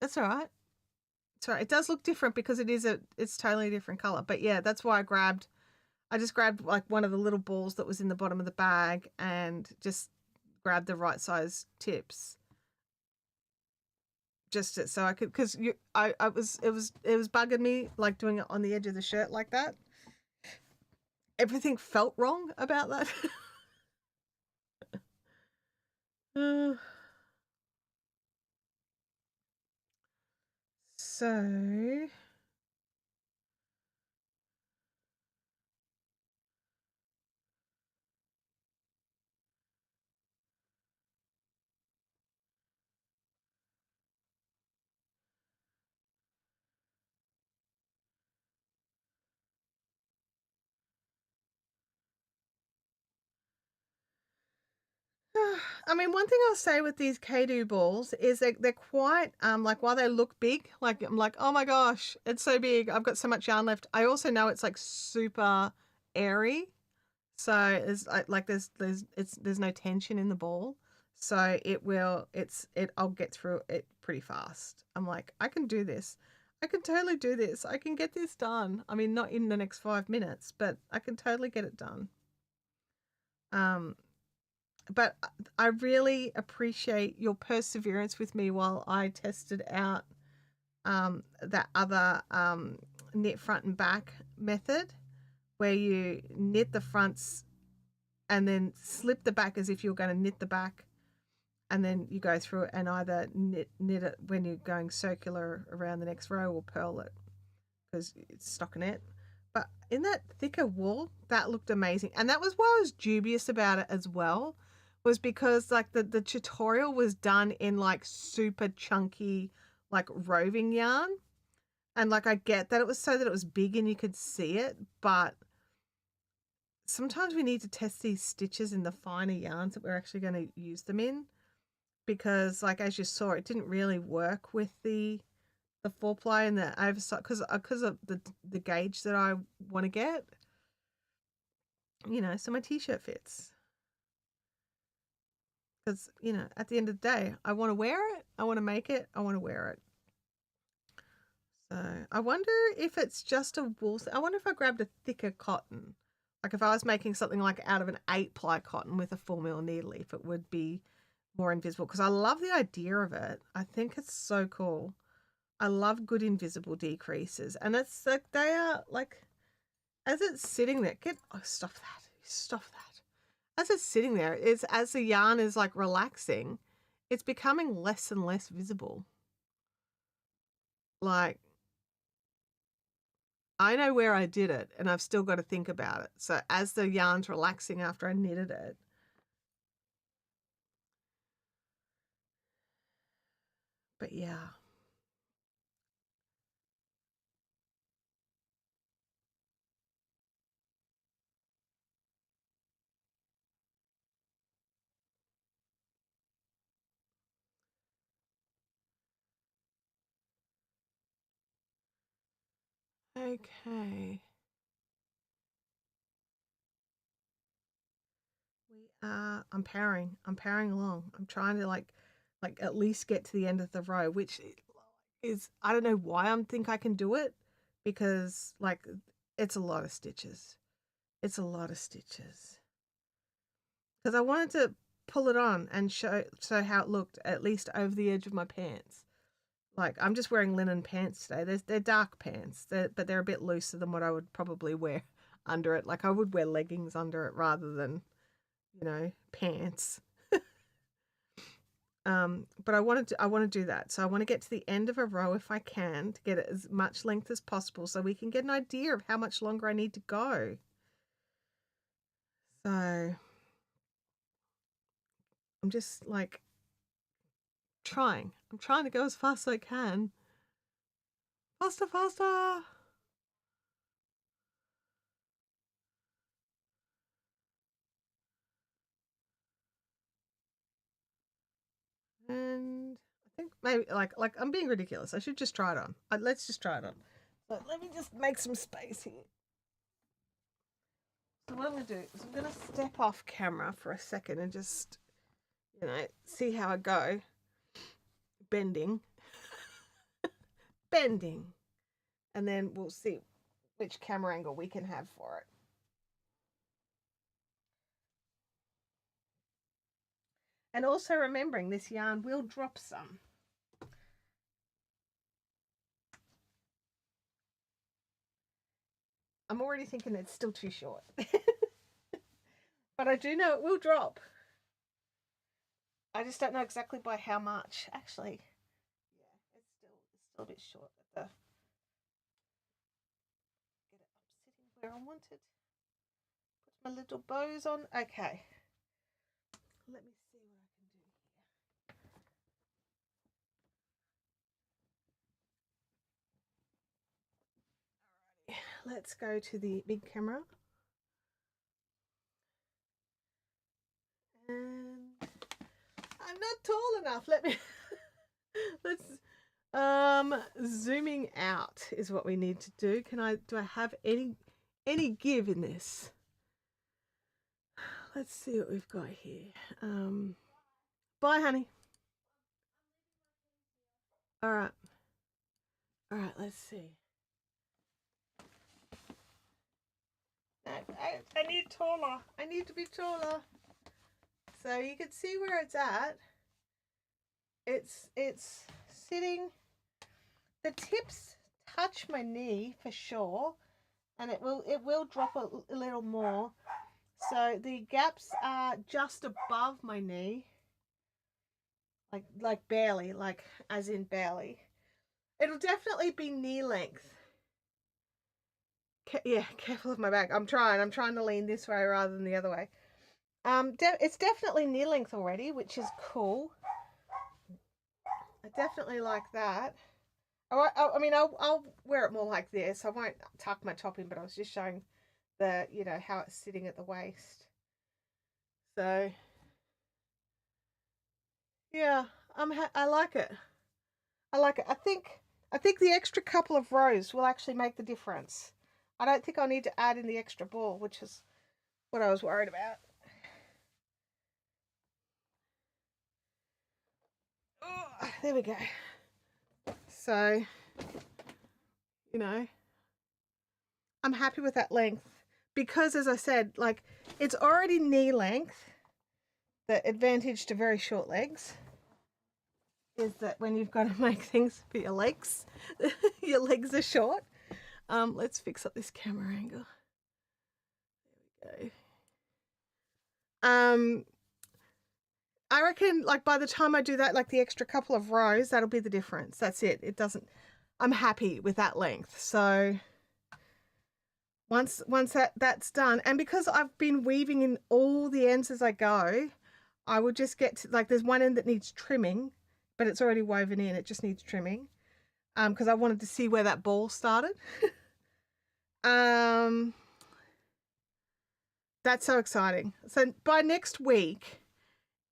That's all right. It's all right. It does look different because it's totally a different color. But yeah, that's why I just grabbed like one of the little balls that was in the bottom of the bag and just grabbed the right size tips. Just so I could, because it was bugging me, like doing it on the edge of the shirt like that. Everything felt wrong about that. So I mean, one thing I'll say with these Kado balls is they're quite like, while they look big, like I'm like, oh my gosh, it's so big. I've got so much yarn left. I also know it's like super airy, so it's like there's no tension in the ball, so I'll get through it pretty fast. I'm like, I can do this. I can totally do this. I can get this done. I mean, not in the next 5 minutes, but I can totally get it done. But I really appreciate your perseverance with me while I tested out that other knit front and back method, where you knit the fronts and then slip the back as if you're going to knit the back, and then you go through it and either knit it when you're going circular around the next row or purl it because it's stockinette. But in that thicker wool, that looked amazing. And that was why I was dubious about it as well, was because like the tutorial was done in like super chunky, like roving yarn. And like, I get that it was so that it was big and you could see it, but sometimes we need to test these stitches in the finer yarns that we're actually going to use them in, because like, as you saw, it didn't really work with the 4-ply and the oversized, because of the gauge that I want to get, you know, so my t-shirt fits. Because, you know, at the end of the day, I want to wear it, I want to make it, I want to wear it. So I wonder if it's just a wool. I wonder if I grabbed a thicker cotton, like if I was making something like out of an 8-ply cotton with a 4mm needle, if it would be more invisible, because I love the idea of it. I think it's so cool. I love good invisible decreases, and it's like, they are like, as it's sitting there, stop that. as it's sitting there, it's as the yarn is like relaxing, it's becoming less and less visible. Like, I know where I did it and I've still got to think about it. So as the yarn's relaxing after I knitted it, but yeah. Okay. I'm powering. I'm powering along. I'm trying to like at least get to the end of the row, which is, I don't know why I think I can do it, because like it's a lot of stitches. It's a lot of stitches. Because I wanted to pull it on and show how it looked at least over the edge of my pants. Like, I'm just wearing linen pants today. They're dark pants, but they're a bit looser than what I would probably wear under it. Like, I would wear leggings under it rather than, pants. But I want to do that. So I want to get to the end of a row if I can, to get it as much length as possible so we can get an idea of how much longer I need to go. So I'm just like trying. I'm trying to go as fast as I can. Faster, faster. And I think maybe like I'm being ridiculous. I should just try it on. Let's just try it on. So let me just make some space here. So what I'm going to do is I'm going to step off camera for a second and just, see how I go. Bending. Bending. And then we'll see which camera angle we can have for it. And also remembering this yarn will drop some. I'm already thinking it's still too short. But I do know it will drop. I just don't know exactly by how much. Actually, yeah, it's still a bit short at the, get it up sitting where I want it. Put my little bows on. Okay. Let me see what I can do here. Alrighty, let's go to the big camera. And I'm not tall enough. Let's zooming out is what we need to do. Do I have any give in this? Let's see what we've got here. Bye, honey. All right. All right, let's see. I need taller. I need to be taller. So you can see where it's at. It's sitting. The tips touch my knee for sure, and it will drop a little more. So the gaps are just above my knee, like barely, like as in barely. It'll definitely be knee length. Yeah, careful of my back. I'm trying to lean this way rather than the other way. It's definitely knee length already, which is cool. I definitely like that. I mean, I'll wear it more like this. I won't tuck my top in, but I was just showing the, how it's sitting at the waist. So, yeah, I like it. I like it. I think the extra couple of rows will actually make the difference. I don't think I'll need to add in the extra ball, which is what I was worried about. Oh, there we go. So, I'm happy with that length because, as I said, like it's already knee length. The advantage to very short legs is that when you've got to make things for your legs, your legs are short. Let's fix up this camera angle. There we go. I reckon like by the time I do that, like the extra couple of rows, that'll be the difference. That's it. It doesn't, I'm happy with that length. So once that's done, and because I've been weaving in all the ends as I go, I will just get to, like, there's one end that needs trimming, but it's already woven in. It just needs trimming. Because I wanted to see where that ball started. That's so exciting. So by next week,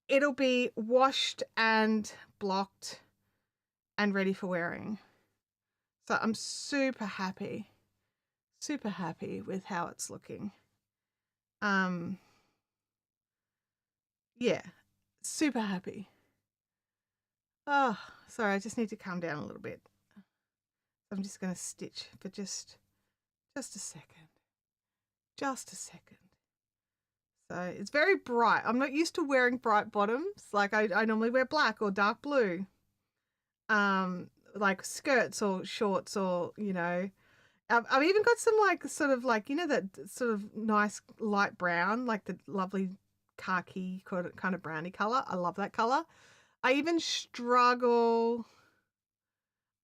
it'll be washed and blocked and ready for wearing. So I'm super happy with how it's looking. Yeah, super happy. Oh, sorry, I just need to calm down a little bit. I'm just going to stitch for just a second. Just a second. So it's very bright. I'm not used to wearing bright bottoms. Like I normally wear black or dark blue. Like skirts or shorts, or, you know, I've even got some like sort of like, you know, that sort of nice light brown, like the lovely khaki kind of browny color. I love that color. I even struggle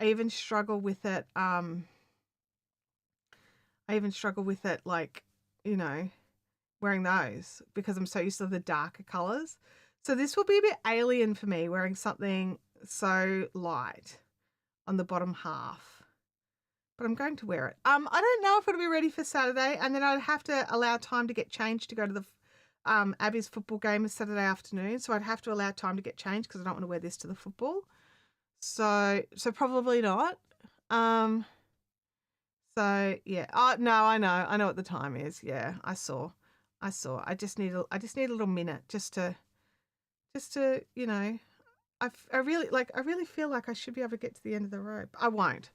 with it. I even struggle with it, like, you know, wearing those because I'm so used to the darker colors. So this will be a bit alien for me, wearing something so light on the bottom half. But I'm going to wear it. I don't know if it'll be ready for Saturday, and then I'd have to allow time to get changed to go to the Abby's football game Saturday afternoon. So I'd have to allow time to get changed because I don't want to wear this to the football. So probably not. So yeah. Oh no, I know what the time is. Yeah, I saw. I just need a little minute just to, you know, I really feel like I should be able to get to the end of the rope. I won't.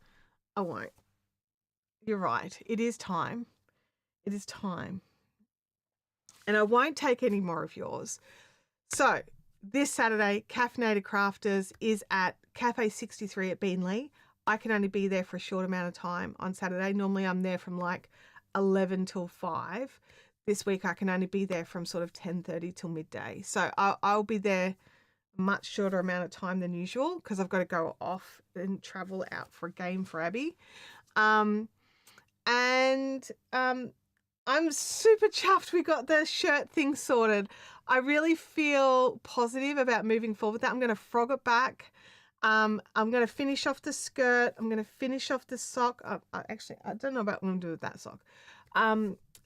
You're right. It is time. And I won't take any more of yours. So this Saturday, Caffeinated Crafters is at Cafe 63 at Beanley. I can only be there for a short amount of time on Saturday. Normally I'm there from like 11 till 5. This week I can only be there from sort of 10:30 till midday. So I'll be there a much shorter amount of time than usual because I've got to go off and travel out for a game for Abby. I'm super chuffed we got the shirt thing sorted. I really feel positive about moving forward with that. I'm going to frog it back. I'm going to finish off the skirt. I'm going to finish off the sock. Actually, I don't know about what I'm going to do with that sock.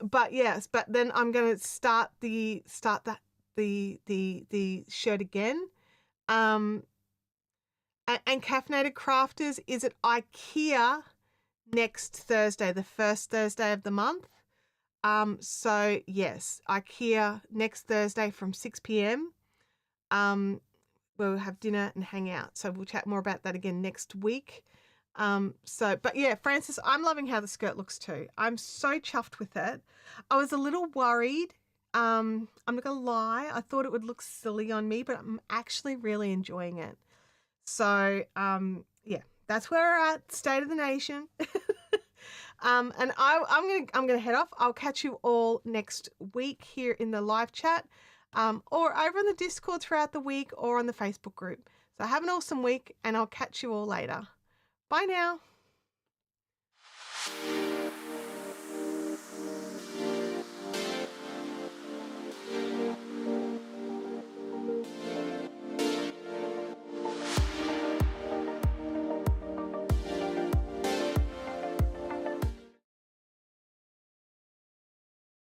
But yes, but then I'm going to start the shirt again. And Caffeinated Crafters is at IKEA next Thursday, the first Thursday of the month. So yes, IKEA next Thursday from 6 p.m. We'll have dinner and hang out. So we'll chat more about that again next week. But yeah, Frances, I'm loving how the skirt looks too. I'm so chuffed with it. I was a little worried. I'm not gonna lie. I thought it would look silly on me, but I'm actually really enjoying it. So, yeah, that's where we're at. State of the nation. And I'm gonna head off. I'll catch you all next week here in the live chat, or over on the Discord throughout the week, or on the Facebook group. So have an awesome week, and I'll catch you all later. Bye now.